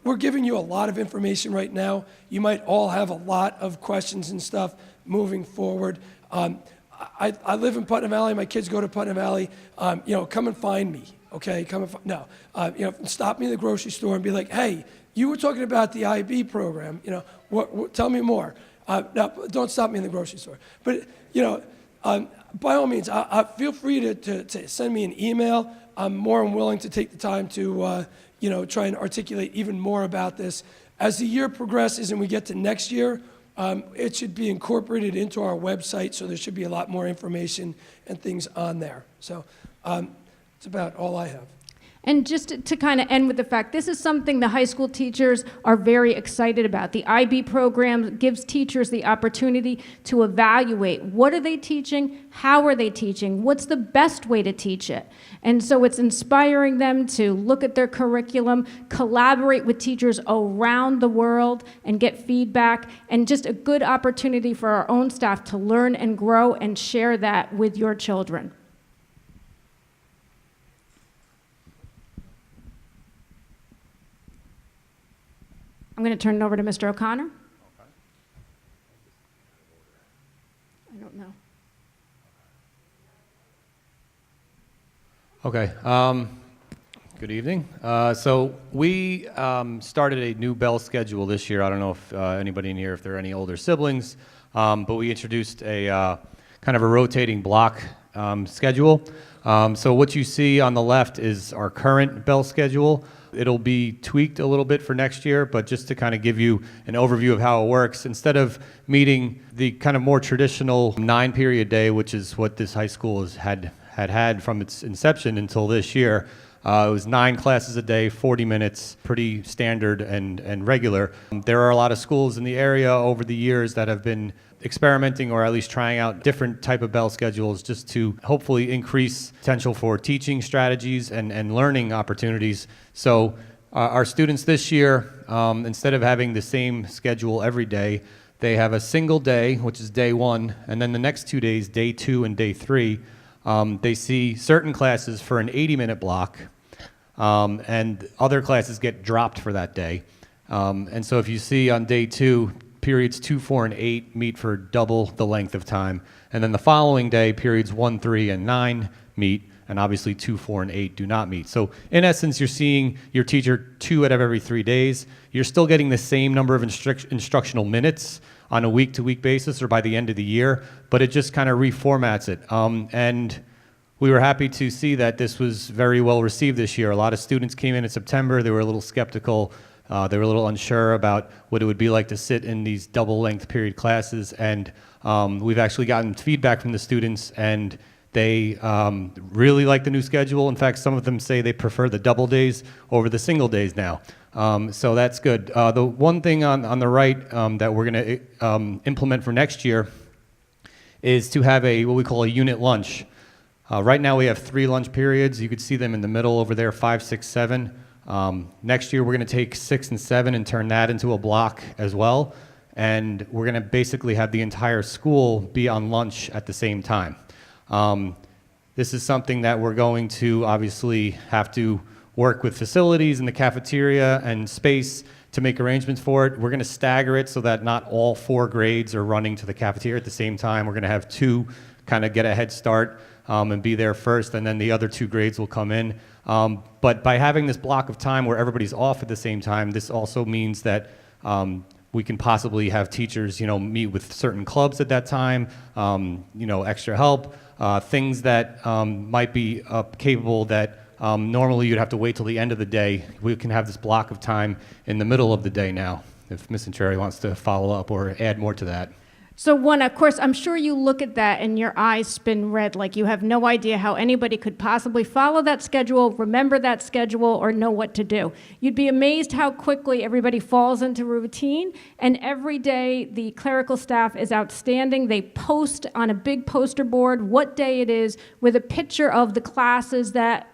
we're giving you a lot of information right now. You might all have a lot of questions and stuff moving forward. I live in Putnam Valley. My kids go to Putnam Valley. Come and find me, okay? Stop me in the grocery store and be like, hey, you were talking about the IB program. Tell me more. Now, don't stop me in the grocery store. But, by all means, feel free to send me an email. I'm more than willing to take the time to, try and articulate even more about this. As the year progresses and we get to next year, it should be incorporated into our website, so there should be a lot more information and things on there. So it's about all I have. And just to kind of end with the fact, this is something the high school teachers are very excited about. The IB program gives teachers the opportunity to evaluate what are they teaching, how are they teaching, what's the best way to teach it. And so it's inspiring them to look at their curriculum, collaborate with teachers around the world and get feedback, and just a good opportunity for our own staff to learn and grow and share that with your children. I'm going to turn it over to Mr. O'Connor. I don't know. Okay. Good evening. So we started a new bell schedule this year. I don't know if anybody in here, if there are any older siblings, but we introduced a kind of a rotating block schedule. So what you see on the left is our current bell schedule. It'll be tweaked a little bit for next year, but just to kind of give you an overview of how it works, instead of meeting the kind of more traditional 9-period day, which is what this high school has had from its inception until this year, it was 9 classes a day, 40 minutes, pretty standard and regular. There are a lot of schools in the area over the years that have been experimenting or at least trying out different type of bell schedules just to hopefully increase potential for teaching strategies and learning opportunities. So our students this year, instead of having the same schedule every day, they have a single day, which is day 1, and then the next 2 days, day 2 and day 3, they see certain classes for an 80-minute block, and other classes get dropped for that day. And so if you see on day 2, periods 2, 4, and 8 meet for double the length of time. And then the following day, periods 1, 3, and 9 meet, and obviously 2, 4, and 8 do not meet. So in essence, you're seeing your teacher 2 out of every 3 days. You're still getting the same number of instructional minutes on a week-to-week basis or by the end of the year, but it just kind of reformats it. And we were happy to see that this was very well received this year. A lot of students came in September. They were a little skeptical. They were a little unsure about what it would be like to sit in these double-length period classes, and we've actually gotten feedback from the students, and they really like the new schedule. In fact, some of them say they prefer the double days over the single days now. So that's good. The one thing on the right that we're going to implement for next year is to have what we call a unit lunch. Right now we have 3 lunch periods. You could see them in the middle over there, 5, 6, 7. Next year, we're going to take 6 and 7 and turn that into a block as well. And we're going to basically have the entire school be on lunch at the same time. This is something that we're going to obviously have to work with facilities in the cafeteria and space to make arrangements for it. We're going to stagger it so that not all 4 grades are running to the cafeteria at the same time. We're going to have 2 kind of get a head start and be there first, and then the other 2 grades will come in. But by having this block of time where everybody's off at the same time, this also means that we can possibly have teachers, meet with certain clubs at that time, extra help, things that might be capable that normally you'd have to wait till the end of the day. We can have this block of time in the middle of the day now, if Ms. Cherry wants to follow up or add more to that. So one, of course, I'm sure you look at that and your eyes spin red, like you have no idea how anybody could possibly follow that schedule, remember that schedule, or know what to do. You'd be amazed how quickly everybody falls into routine, and every day the clerical staff is outstanding. They post on a big poster board what day it is with a picture of the classes that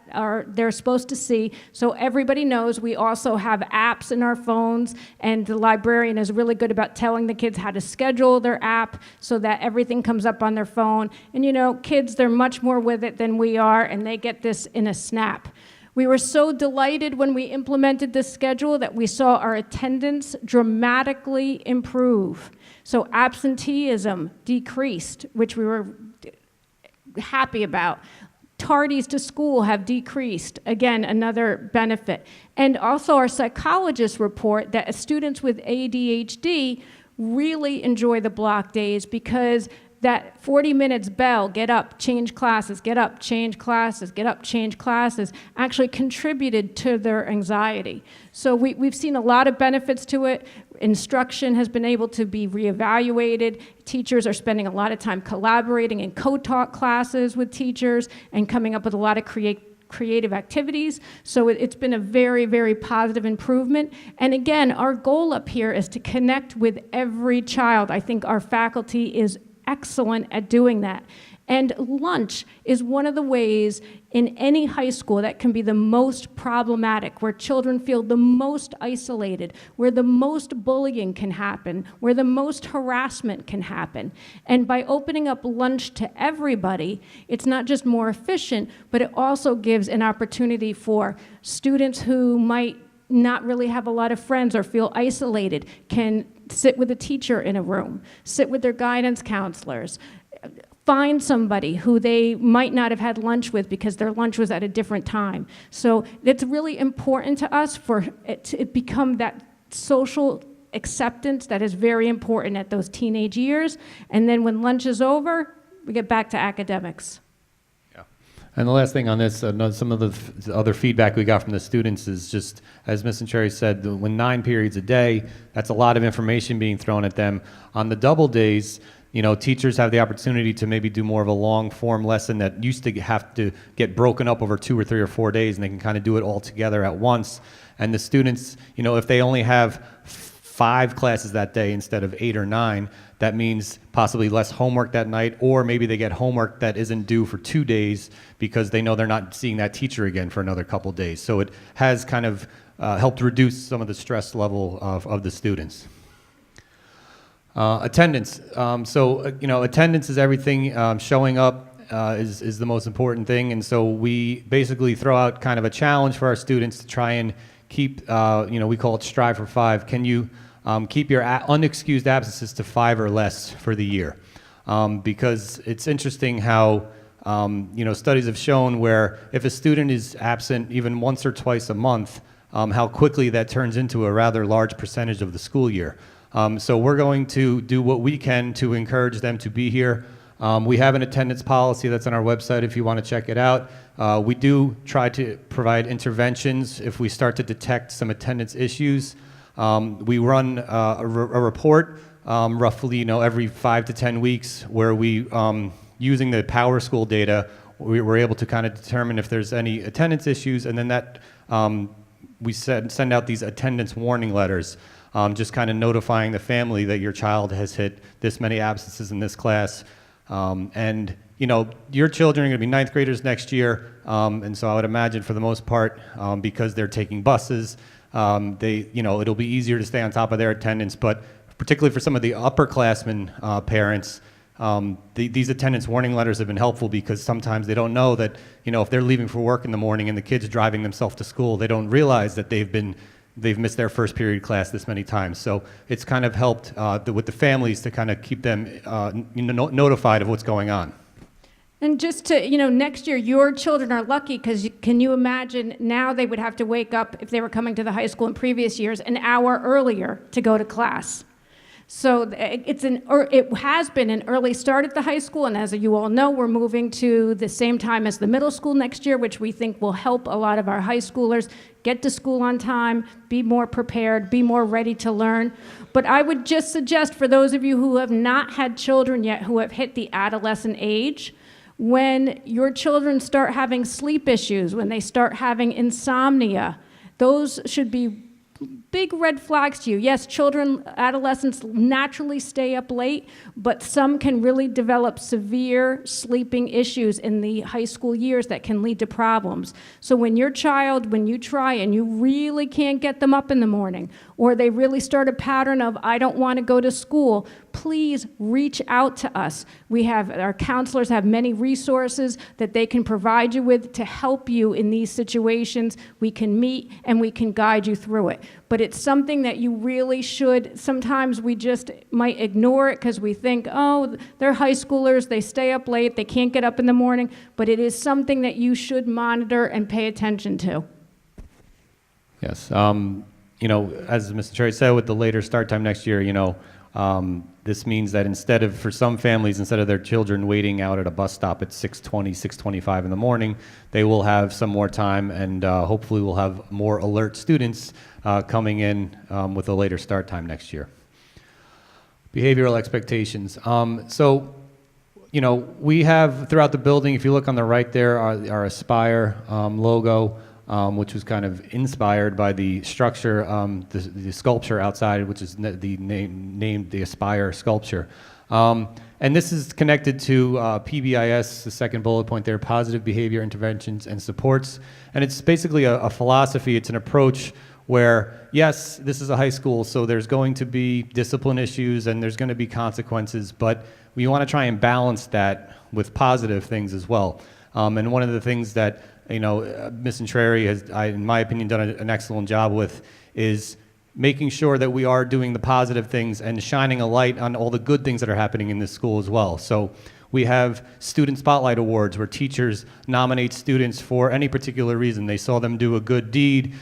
they're supposed to see, so everybody knows. We also have apps in our phones, and the librarian is really good about telling the kids how to schedule their app so that everything comes up on their phone. And kids, they're much more with it than we are, and they get this in a snap. We were so delighted when we implemented this schedule that we saw our attendance dramatically improve. So absenteeism decreased, which we were happy about. Tardies to school have decreased. Again, another benefit. And also our psychologists report that students with ADHD really enjoy the block days because that 40 minutes bell, get up, change classes, get up, change classes, get up, change classes, actually contributed to their anxiety. So we've seen a lot of benefits to it. Instruction has been able to be reevaluated. Teachers are spending a lot of time collaborating in co-taught classes with teachers and coming up with a lot of creative activities. So it's been a very, very positive improvement. And again, our goal up here is to connect with every child. I think our faculty is excellent at doing that. And lunch is one of the ways in any high school that can be the most problematic, where children feel the most isolated, where the most bullying can happen, where the most harassment can happen. And by opening up lunch to everybody, it's not just more efficient, but it also gives an opportunity for students who might not really have a lot of friends or feel isolated can sit with a teacher in a room, sit with their guidance counselors, find somebody who they might not have had lunch with because their lunch was at a different time. So it's really important to us for it to become that social acceptance that is very important at those teenage years. And then when lunch is over, we get back to academics. And the last thing on this, some of the other feedback we got from the students is just, as Ms. Cherry said, when 9 periods a day, that's a lot of information being thrown at them. On the double days, teachers have the opportunity to maybe do more of a long form lesson that used to have to get broken up over 2 or 3 or 4 days, and they can kind of do it all together at once. And the students, if they only have 5 classes that day instead of 8 or 9, that means possibly less homework that night, or maybe they get homework that isn't due for 2 days because they know they're not seeing that teacher again for another couple days. So it has kind of helped reduce some of the stress level of the students. Attendance. Attendance is everything. Showing up is the most important thing, and so we basically throw out kind of a challenge for our students to try and keep, we call it Strive for 5. Can you keep your unexcused absences to 5 or less for the year? Because it's interesting how, studies have shown where if a student is absent even once or twice a month, how quickly that turns into a rather large percentage of the school year. So we're going to do what we can to encourage them to be here. We have an attendance policy that's on our website if you want to check it out. We do try to provide interventions if we start to detect some attendance issues. We run a report roughly every 5 to 10 weeks where we, using the Power School data, we're able to kind of determine if there's any attendance issues, and then that we send out these attendance warning letters, just kind of notifying the family that your child has hit this many absences in this class. And your children are going to be 9th graders next year, and so I would imagine for the most part, because they're taking buses, it'll be easier to stay on top of their attendance. But particularly for some of the upperclassmen parents, these attendance warning letters have been helpful because sometimes they don't know that if they're leaving for work in the morning and the kid's driving themselves to school, they don't realize that they've missed their first period class this many times. So it's kind of helped with the families to kind of keep them notified of what's going on. And just to, next year, your children are lucky because can you imagine now they would have to wake up, if they were coming to the high school in previous years, an hour earlier to go to class. So it has been an early start at the high school, and as you all know, we're moving to the same time as the middle school next year, which we think will help a lot of our high schoolers get to school on time, be more prepared, be more ready to learn. But I would just suggest for those of you who have not had children yet, who have hit the adolescent age, when your children start having sleep issues, when they start having insomnia, those should be big red flags to you. Yes, children, adolescents naturally stay up late, but some can really develop severe sleeping issues in the high school years that can lead to problems. So when you try and you really can't get them up in the morning, or they really start a pattern of, I don't want to go to school, please reach out to us. Our counselors have many resources that they can provide you with to help you in these situations. We can meet and we can guide you through it. But it's something that you really should, sometimes we just might ignore it because we think, oh, they're high schoolers, they stay up late, they can't get up in the morning, but it is something that you should monitor and pay attention to. Yes, as Mr. Cherry said, with the later start time next year, this means that for some families, instead of their children waiting out at a bus stop at 6:20, 6:25 in the morning, they will have some more time, and hopefully we'll have more alert students coming in with a later start time next year. Behavioral expectations. We have throughout the building, if you look on the right there, our Aspire logo, which was kind of inspired by the structure, the sculpture outside, which is named the Aspire sculpture. And this is connected to PVHS, the second bullet point there, positive behavior interventions and supports. And it's basically a philosophy, it's an approach where, yes, this is a high school, so there's going to be discipline issues and there's going to be consequences, but we want to try and balance that with positive things as well. And one of the things that Ms. Cherry has, in my opinion, done an excellent job with is making sure that we are doing the positive things and shining a light on all the good things that are happening in this school as well. So we have Student Spotlight Awards where teachers nominate students for any particular reason. They saw them do a good deed.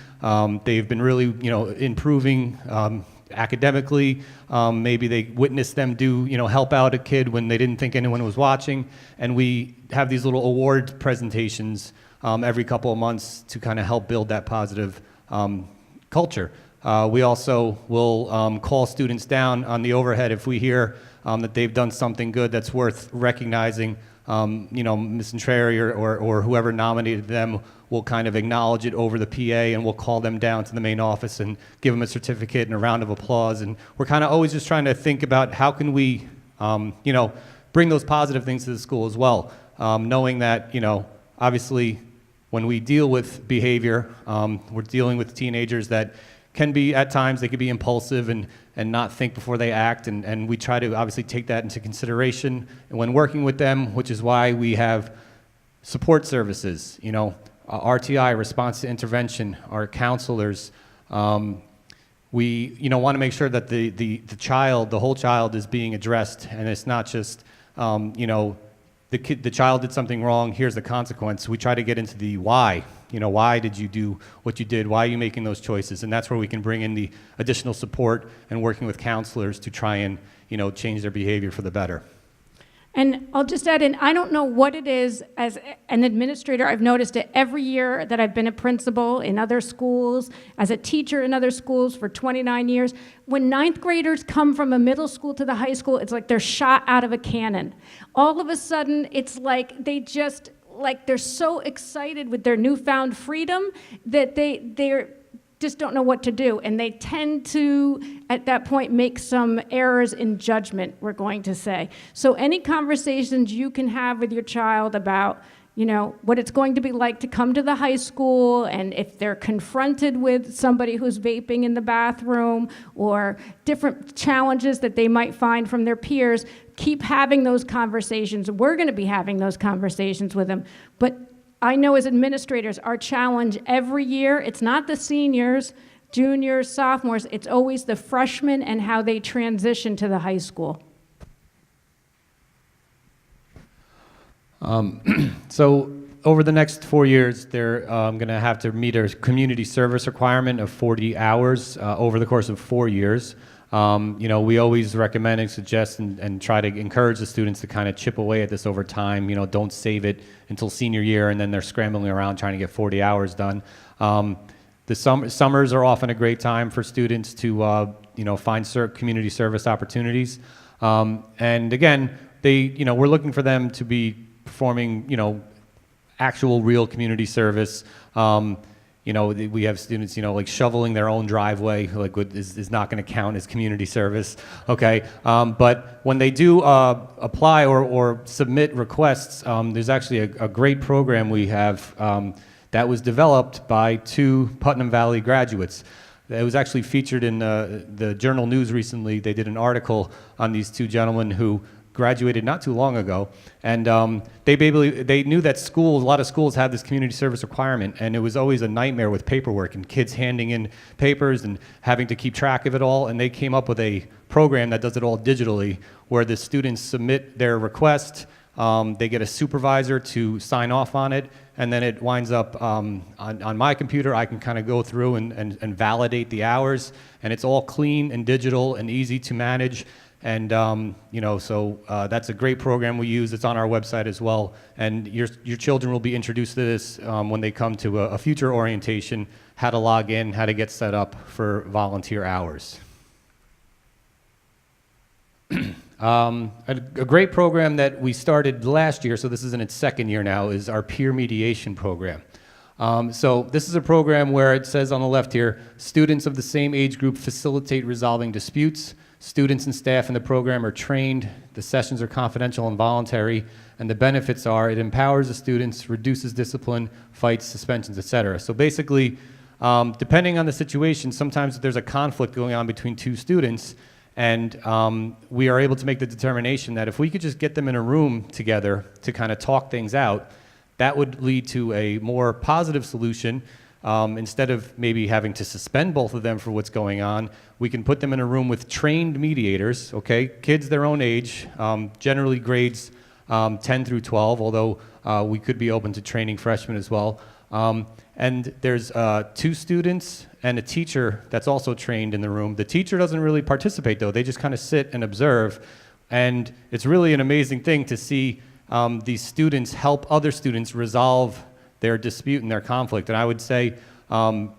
They've been really, improving academically. Maybe they witnessed them do, help out a kid when they didn't think anyone was watching. And we have these little award presentations every couple of months to kind of help build that positive culture. We also will call students down on the overhead if we hear that they've done something good that's worth recognizing. Ms. Entreri or whoever nominated them will kind of acknowledge it over the PA, and we'll call them down to the main office and give them a certificate and a round of applause. And we're kind of always just trying to think about how can we, bring those positive things to the school as well, knowing that, obviously when we deal with behavior, we're dealing with teenagers that can be, at times, they could be impulsive and not think before they act, and we try to obviously take that into consideration when working with them, which is why we have support services, RTI, response to intervention, our counselors. We want to make sure that the whole child is being addressed, and it's not just, the child did something wrong, here's the consequence. We try to get into the why. Why did you do what you did? Why are you making those choices? And that's where we can bring in the additional support and working with counselors to try and, change their behavior for the better. And I'll just add in, I don't know what it is, as an administrator, I've noticed it every year that I've been a principal in other schools, as a teacher in other schools for 29 years. When ninth graders come from a middle school to the high school, it's like they're shot out of a cannon. All of a sudden, it's like they're so excited with their newfound freedom that they're just don't know what to do. And they tend to, at that point, make some errors in judgment, we're going to say. So any conversations you can have with your child about, what it's going to be like to come to the high school, and if they're confronted with somebody who's vaping in the bathroom or different challenges that they might find from their peers, keep having those conversations. We're going to be having those conversations with them. But I know as administrators, our challenge every year, it's not the seniors, juniors, sophomores, it's always the freshmen and how they transition to the high school. So over the next 4 years, they're going to have to meet a community service requirement of 40 hours over the course of 4 years. We always recommend and suggest and try to encourage the students to kind of chip away at this over time. Don't save it until senior year and then they're scrambling around trying to get 40 hours done. The summers are often a great time for students to find community service opportunities. And again, we're looking for them to be performing actual real community service. We have students, like shoveling their own driveway, is not going to count as community service, okay? But when they do apply or submit requests, there's actually a great program we have that was developed by 2 Putnam Valley graduates. It was actually featured in the Journal News recently. They did an article on these 2 gentlemen who graduated not too long ago, and they knew that a lot of schools had this community service requirement, and it was always a nightmare with paperwork and kids handing in papers and having to keep track of it all, and they came up with a program that does it all digitally, where the students submit their request, they get a supervisor to sign off on it, and then it winds up on my computer. I can kind of go through and validate the hours, and it's all clean and digital and easy to manage. And that's a great program we use. It's on our website as well. And your children will be introduced to this when they come to a future orientation, how to log in, how to get set up for volunteer hours. A great program that we started last year, so this is in its 2nd year now, is our peer mediation program. So this is a program where it says on the left here, students of the same age group facilitate resolving disputes. Students and staff in the program are trained, the sessions are confidential and voluntary, and the benefits are it empowers the students, reduces discipline, fights suspensions, etc. So basically, depending on the situation, sometimes there's a conflict going on between 2 students, and we are able to make the determination that if we could just get them in a room together to kind of talk things out, that would lead to a more positive solution. Instead of maybe having to suspend both of them for what's going on, we can put them in a room with trained mediators, okay? Kids their own age, generally grades 10 through 12, although we could be open to training freshmen as well. and there's 2 students and a teacher that's also trained in the room. The teacher doesn't really participate, though. They just kind of sit and observe, and it's really an amazing thing to see these students help other students resolve their dispute and their conflict. And I would say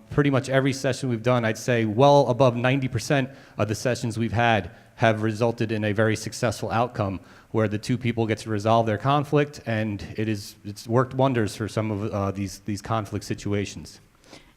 pretty much every session we've done, I'd say well above 90% of the sessions we've had have resulted in a very successful outcome where the 2 people get to resolve their conflict, and it's worked wonders for some of these conflict situations.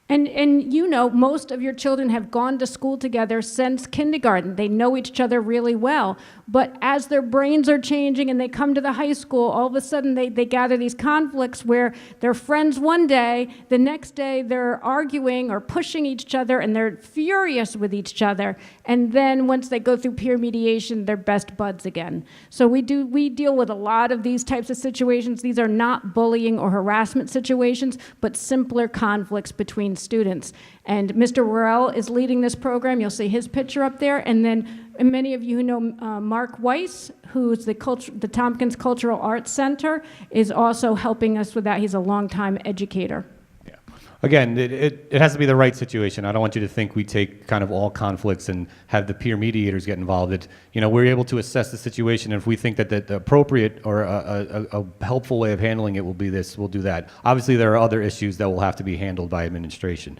And you know, most of your children have gone to school together since kindergarten. They know each other really well. But as their brains are changing and they come to the high school, all of a sudden they gather these conflicts where they're friends one day, the next day they're arguing or pushing each other, and they're furious with each other. And then once they go through peer mediation, they're best buds again. So we deal with a lot of these types of situations. These are not bullying or harassment situations, but simpler conflicts between students. And Mr. Worrell is leading this program. You'll see his picture up there. And then many of you who know Mark Weiss, who's the Tompkins Cultural Arts Center, is also helping us with that. He's a longtime educator. Yeah. Again, it has to be the right situation. I don't want you to think we take kind of all conflicts and have the peer mediators get involved. We're able to assess the situation, and if we think that the appropriate or a helpful way of handling it will be this, we'll do that. Obviously, there are other issues that will have to be handled by administration.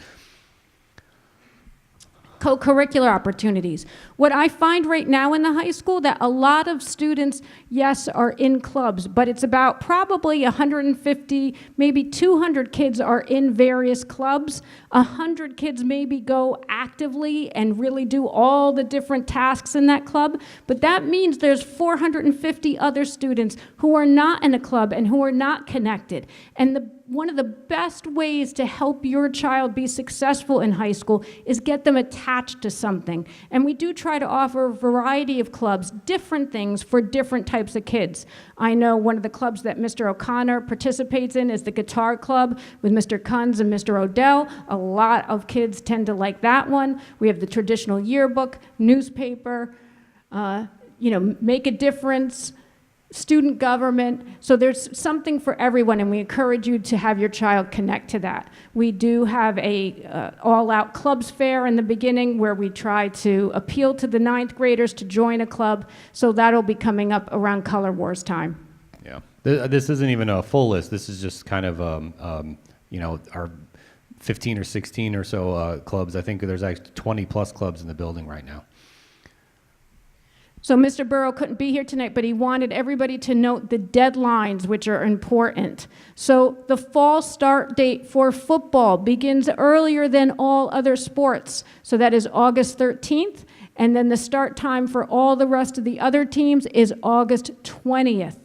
Co-curricular opportunities. What I find right now in the high school, that a lot of students, yes, are in clubs, but it's about probably 150, maybe 200 kids are in various clubs. 100 kids maybe go actively and really do all the different tasks in that club, but that means there's 450 other students who are not in a club and who are not connected. And one of the best ways to help your child be successful in high school is get them attached to something. And we do try to offer a variety of clubs, different things for different types of kids. I know one of the clubs that Mr. O'Connor participates in is the guitar club with Mr. Kunz and Mr. Odell. A lot of kids tend to like that one. We have the traditional yearbook, newspaper, make a difference, student government. So there's something for everyone, and we encourage you to have your child connect to that. We do have a all-out clubs fair in the beginning where we try to appeal to the 9th graders to join a club. So that'll be coming up around Color Wars time. Yeah, this isn't even a full list. This is just kind of our 15 or 16 or so clubs. I think there's actually 20 plus clubs in the building right now. So Mr. Burrow couldn't be here tonight, but he wanted everybody to note the deadlines, which are important. So the fall start date for football begins earlier than all other sports. So that is August 13th. And then the start time for all the rest of the other teams is August 20th.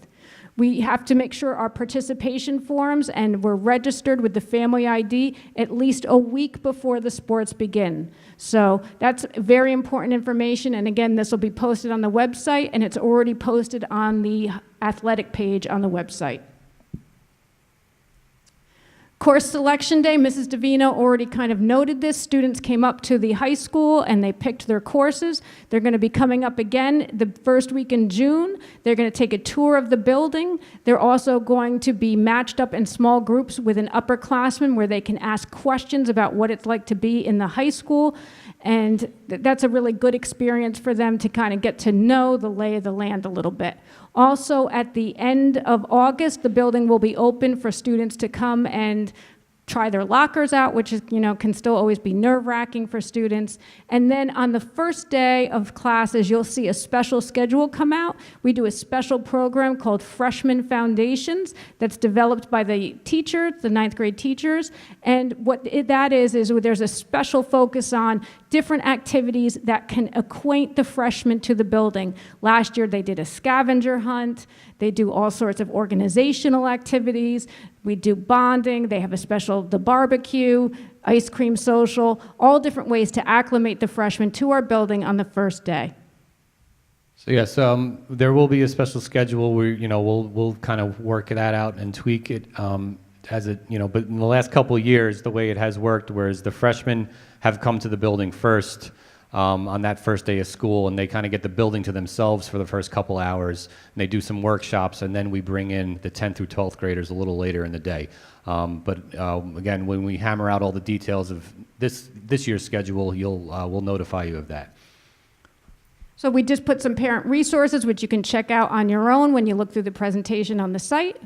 We have to make sure our participation forms and we're registered with the family ID at least a week before the sports begin. So that's very important information. And again, this will be posted on the website, and it's already posted on the athletic page on the website. Course selection day, Mrs. Davino already kind of noted this. Students came up to the high school and they picked their courses. They're going to be coming up again the first week in June. They're going to take a tour of the building. They're also going to be matched up in small groups with an upperclassman where they can ask questions about what it's like to be in the high school. And that's a really good experience for them to kind of get to know the lay of the land a little bit. Also, at the end of August, the building will be open for students to come and try their lockers out, which is, can still always be nerve-wracking for students. And then on the first day of classes, you'll see a special schedule come out. We do a special program called Freshman Foundations that's developed by the teachers, the 9th grade teachers. And what that is there's a special focus on different activities that can acquaint the freshmen to the building. Last year, they did a scavenger hunt. They do all sorts of organizational activities. We do bonding. They have the barbecue, ice cream social, all different ways to acclimate the freshmen to our building on the first day. So yes, there will be a special schedule where we'll kind of work that out and tweak it as it But in the last couple of years, the way it has worked, whereas the freshmen have come to the building first, on that first day of school, and they kind of get the building to themselves for the first couple hours, and they do some workshops, and then we bring in the 10th through 12th graders a little later in the day. But again, when we hammer out all the details of this year's schedule, we'll notify you of that. So we just put some parent resources, which you can check out on your own when you look through the presentation on the site.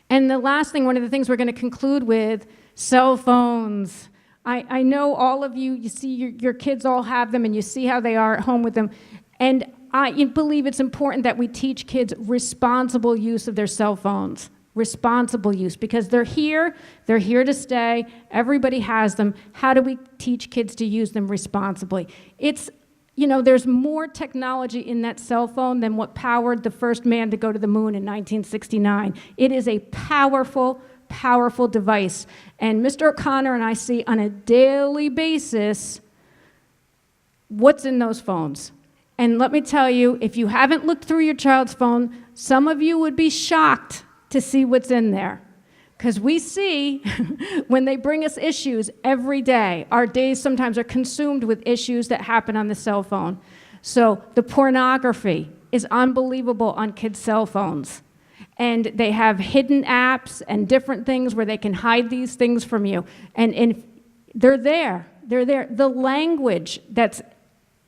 And the last thing, one of the things we're going to conclude with, cell phones. I know all of you, you see your kids all have them and you see how they are at home with them. And I believe it's important that we teach kids responsible use of their cell phones. Responsible use, because they're here to stay, everybody has them. How do we teach kids to use them responsibly? It's, there's more technology in that cell phone than what powered the first man to go to the moon in 1969. It is a powerful, powerful device. And Mr. O'Connor and I see on a daily basis what's in those phones. And let me tell you, if you haven't looked through your child's phone, some of you would be shocked to see what's in there. Because we see when they bring us issues every day, our days sometimes are consumed with issues that happen on the cell phone. So the pornography is unbelievable on kids' cell phones. And they have hidden apps and different things where they can hide these things from you. And they're there. They're there. The language that's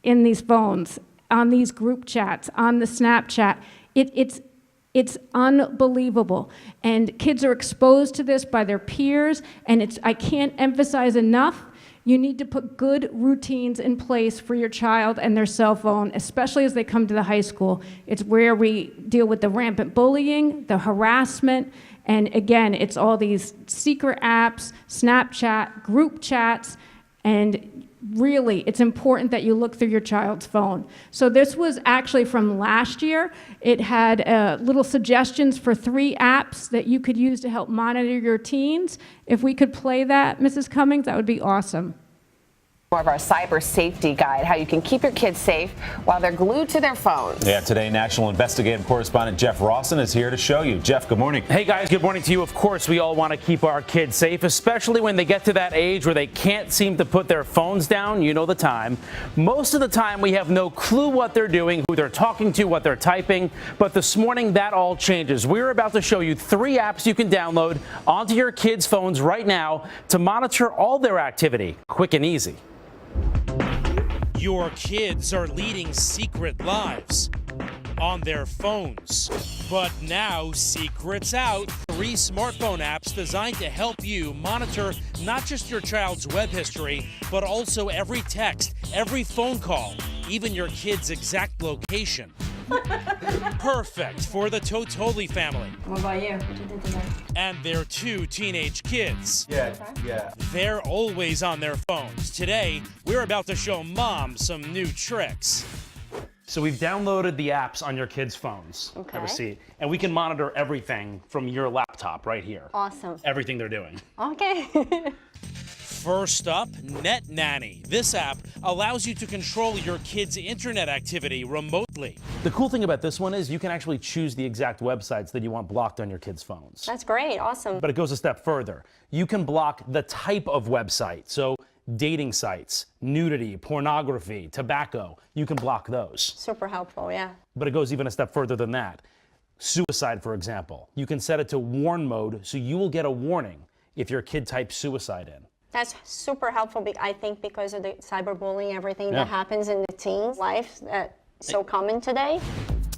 in these phones, on these group chats, on the Snapchat, it's unbelievable. And kids are exposed to this by their peers, and I can't emphasize enough, you need to put good routines in place for your child and their cell phone, especially as they come to the high school. It's where we deal with the rampant bullying, the harassment, and again, it's all these secret apps, Snapchat, group chats, and really, it's important that you look through your child's phone. So this was actually from last year. It had little suggestions for 3 apps that you could use to help monitor your teens. If we could play that, Mrs. Cummings, that would be awesome. More of our cyber safety guide, how you can keep your kids safe while they're glued to their phones. Yeah, today national investigative correspondent Jeff Rawson is here to show you. Jeff, good morning. Hey guys, good morning to you. Of course, we all want to keep our kids safe, especially when they get to that age where they can't seem to put their phones down. You know the time. Most of the time, we have no clue what they're doing, who they're talking to, what they're typing. But this morning, that all changes. We're about to show you 3 apps you can download onto your kids' phones right now to monitor all their activity, quick and easy. Your kids are leading secret lives on their phones. But now, secret's out. 3 smartphone apps designed to help you monitor not just your child's web history, but also every text, every phone call, even your kid's exact location. Perfect for the Totoli family. What about you? What you did today? And their 2 teenage kids. Yeah. They're always on their phones. Today, we're about to show mom some new tricks. So we've downloaded the apps on your kids' phones. Okay. Have a seat. And we can monitor everything from your laptop right here. Awesome. Everything they're doing. Okay. First up, Net Nanny. This app allows you to control your kids' internet activity remotely. The cool thing about this one is you can actually choose the exact websites that you want blocked on your kids' phones. That's great. Awesome. But it goes a step further. You can block the type of website. So dating sites, nudity, pornography, tobacco, you can block those. Super helpful, yeah. But it goes even a step further than that. Suicide, for example. You can set it to warn mode so you will get a warning if your kid types suicide in. That's super helpful, I think, because of the cyberbullying, everything that happens in the teens' life that's so common today.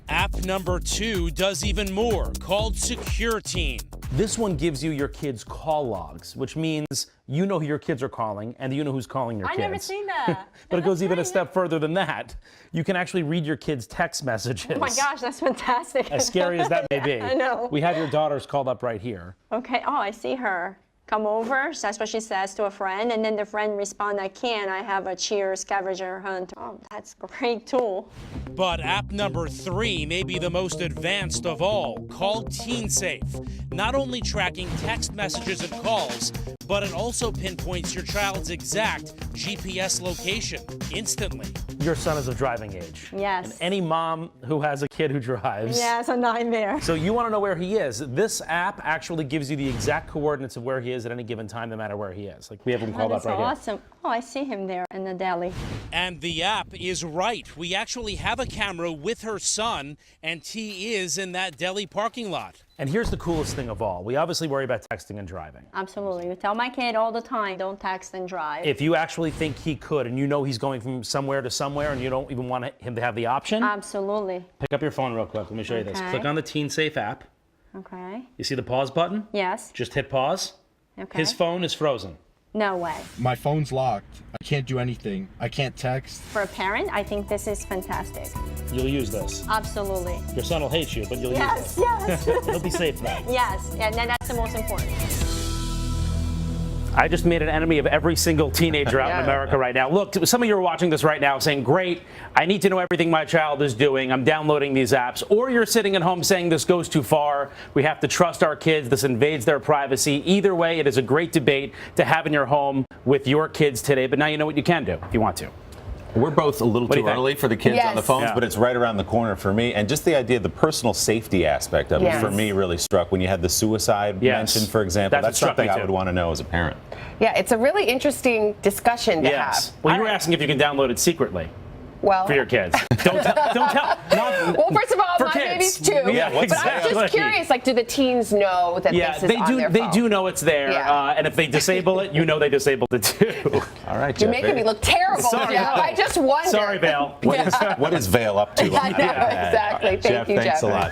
App number 2 does even more, called Secure Teen. This one gives you your kids' call logs, which means you know who your kids are calling and you know who's calling your kids. I've never seen that. But it goes even a step further than that. You can actually read your kids' text messages. Oh my gosh, that's fantastic. As scary as that may be. I know. We have your daughters called up right here. Okay, oh, I see her. Come over, so that's what she says to a friend, and then the friend responds, I have a cheer scavenger hunt. Oh, that's a great tool. But app number 3 may be the most advanced of all, called TeenSafe. Not only tracking text messages and calls, but it also pinpoints your child's exact GPS location instantly. Your son is of driving age. Yes. And any mom who has a kid who drives. Yeah, it's a nightmare. So you want to know where he is. This app actually gives you the exact coordinates of where he is is at any given time, no matter where he is. Like, we have him called Oh, up that's right here. awesome. Oh, I see him there in the deli. And the app is right. We actually have a camera with her son, and T is in that deli parking lot. And here's the coolest thing of all. We obviously worry about texting and driving. Absolutely. You tell my kid all the time, don't text and drive. If you actually think he could, and you know he's going from somewhere to somewhere, and you don't even want him to have the option, Absolutely. pick up your phone real quick. Let me show you this. Okay. Click on the Teen Safe app. Okay. You see the pause button? Yes. Just hit pause. Okay. His phone is frozen. No way. My phone's locked. I can't do anything. I can't text. For a parent, I think this is fantastic. You'll use this. Absolutely. Your son will hate you, but you'll use Yes, this. yes. He'll be safe now. Yes, and then that's the most important. I just made an enemy of every single teenager out in America right now. Look, some of you are watching this right now saying, great, I need to know everything my child is doing. I'm downloading these apps. Or you're sitting at home saying this goes too far. We have to trust our kids. This invades their privacy. Either way, it is a great debate to have in your home with your kids today. But now you know what you can do if you want to. We're both a little What do too you think? early for the kids on the Yes. phones, Yeah. but it's right around the corner for me. And just the idea, the personal safety aspect of it, Yes. for me, really struck when you had the suicide Yes. mentioned, for example. That's what That's struck something me I too. would want to know as a parent. Yeah, it's a really interesting discussion to Yes. have. Well, you were asking if you can download it secretly Well, for your kids. Don't tell. Not, well, first of all, for my kids. baby's 2. Yeah, but I'm exactly. just curious, like, do the teens know that Yeah, this is they on do. their They phone? do know it's there, Yeah. and if they disable it, you know they disabled it too. All right, You're Jeff. making me look terrible, Sorry, Jeff. no. I just wonder. Sorry, Vale. What is Vale up to? I know, exactly. Thank Jeff, you, thanks Jeff. a lot.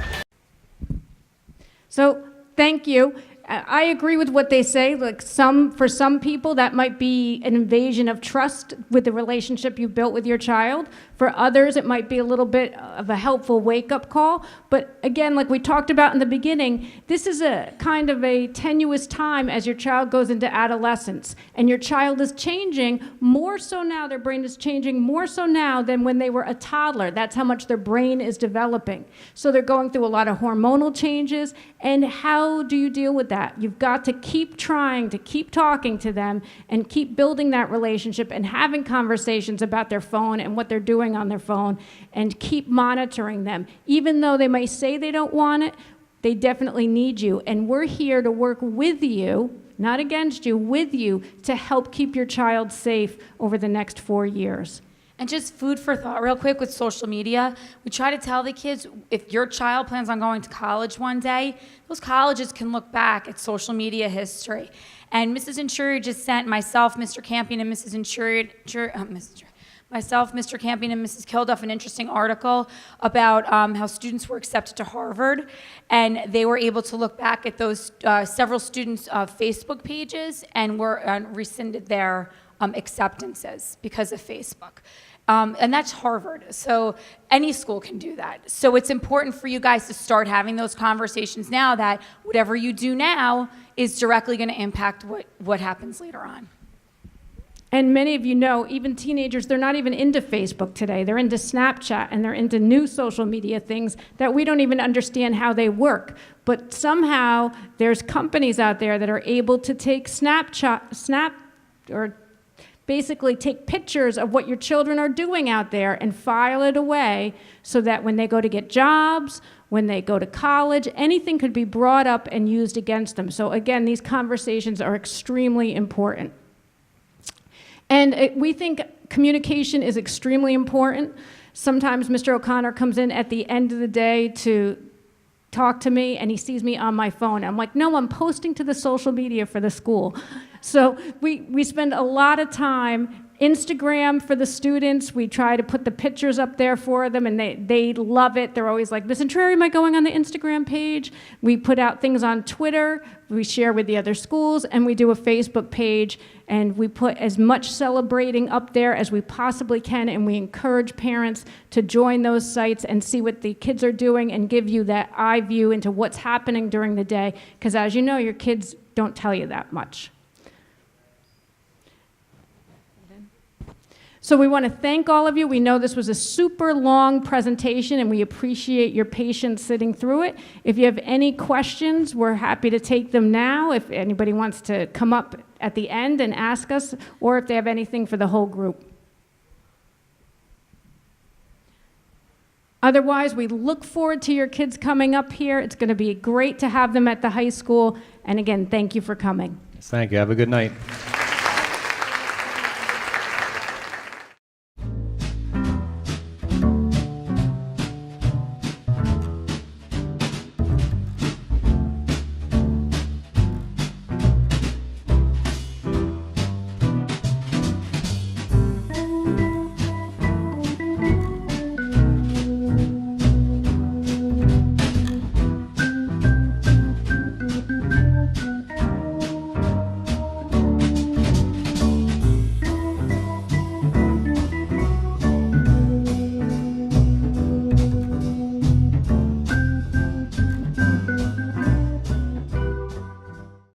So, thank you. I agree with what they say. Like for some people, that might be an invasion of trust with the relationship you built with your child. For others, it might be a little bit of a helpful wake-up call. But again, like we talked about in the beginning, this is a kind of a tenuous time as your child goes into adolescence. And your child is changing more so now, their brain is changing more so now than when they were a toddler. That's how much their brain is developing. So they're going through a lot of hormonal changes. And how do you deal with that? You've got to keep trying to keep talking to them and keep building that relationship and having conversations about their phone and what they're doing on their phone and keep monitoring them. Even though they may say they don't want it, they definitely need you. And we're here to work with you, not against you, with you to help keep your child safe over the next 4 years. And just food for thought real quick with social media. We try to tell the kids, if your child plans on going to college one day, those colleges can look back at social media history. And Mrs. Inchuri just sent myself, Mr. Campion, and Mrs. Myself, Mr. Campion, and Mrs. Kilduff an interesting article about how students were accepted to Harvard, and they were able to look back at those several students' Facebook pages and were rescinded their acceptances because of Facebook. And that's Harvard. So any school can do that. So it's important for you guys to start having those conversations now that whatever you do now is directly going to impact what happens later on. And many of you know, even teenagers, they're not even into Facebook today. They're into Snapchat, and they're into new social media things that we don't even understand how they work. But somehow, there's companies out there that are able to take basically take pictures of what your children are doing out there and file it away so that when they go to get jobs, when they go to college, anything could be brought up and used against them. So again, these conversations are extremely important. And we think communication is extremely important. Sometimes Mr. O'Connor comes in at the end of the day to talk to me, and he sees me on my phone. I'm like, no, I'm posting to the social media for the school. So we spend a lot of time. Instagram for the students, we try to put the pictures up there for them, and they love it. They're always like, Miss Intrari, am I going on the Instagram page? We put out things on Twitter, we share with the other schools, and we do a Facebook page, and we put as much celebrating up there as we possibly can, and we encourage parents to join those sites and see what the kids are doing and give you that eye view into what's happening during the day, because as you know, your kids don't tell you that much. So we want to thank all of you. We know this was a super long presentation, and we appreciate your patience sitting through it. If you have any questions, we're happy to take them now. If anybody wants to come up at the end and ask us, or if they have anything for the whole group. Otherwise, we look forward to your kids coming up here. It's going to be great to have them at the high school. And again, thank you for coming. Thank you. Have a good night.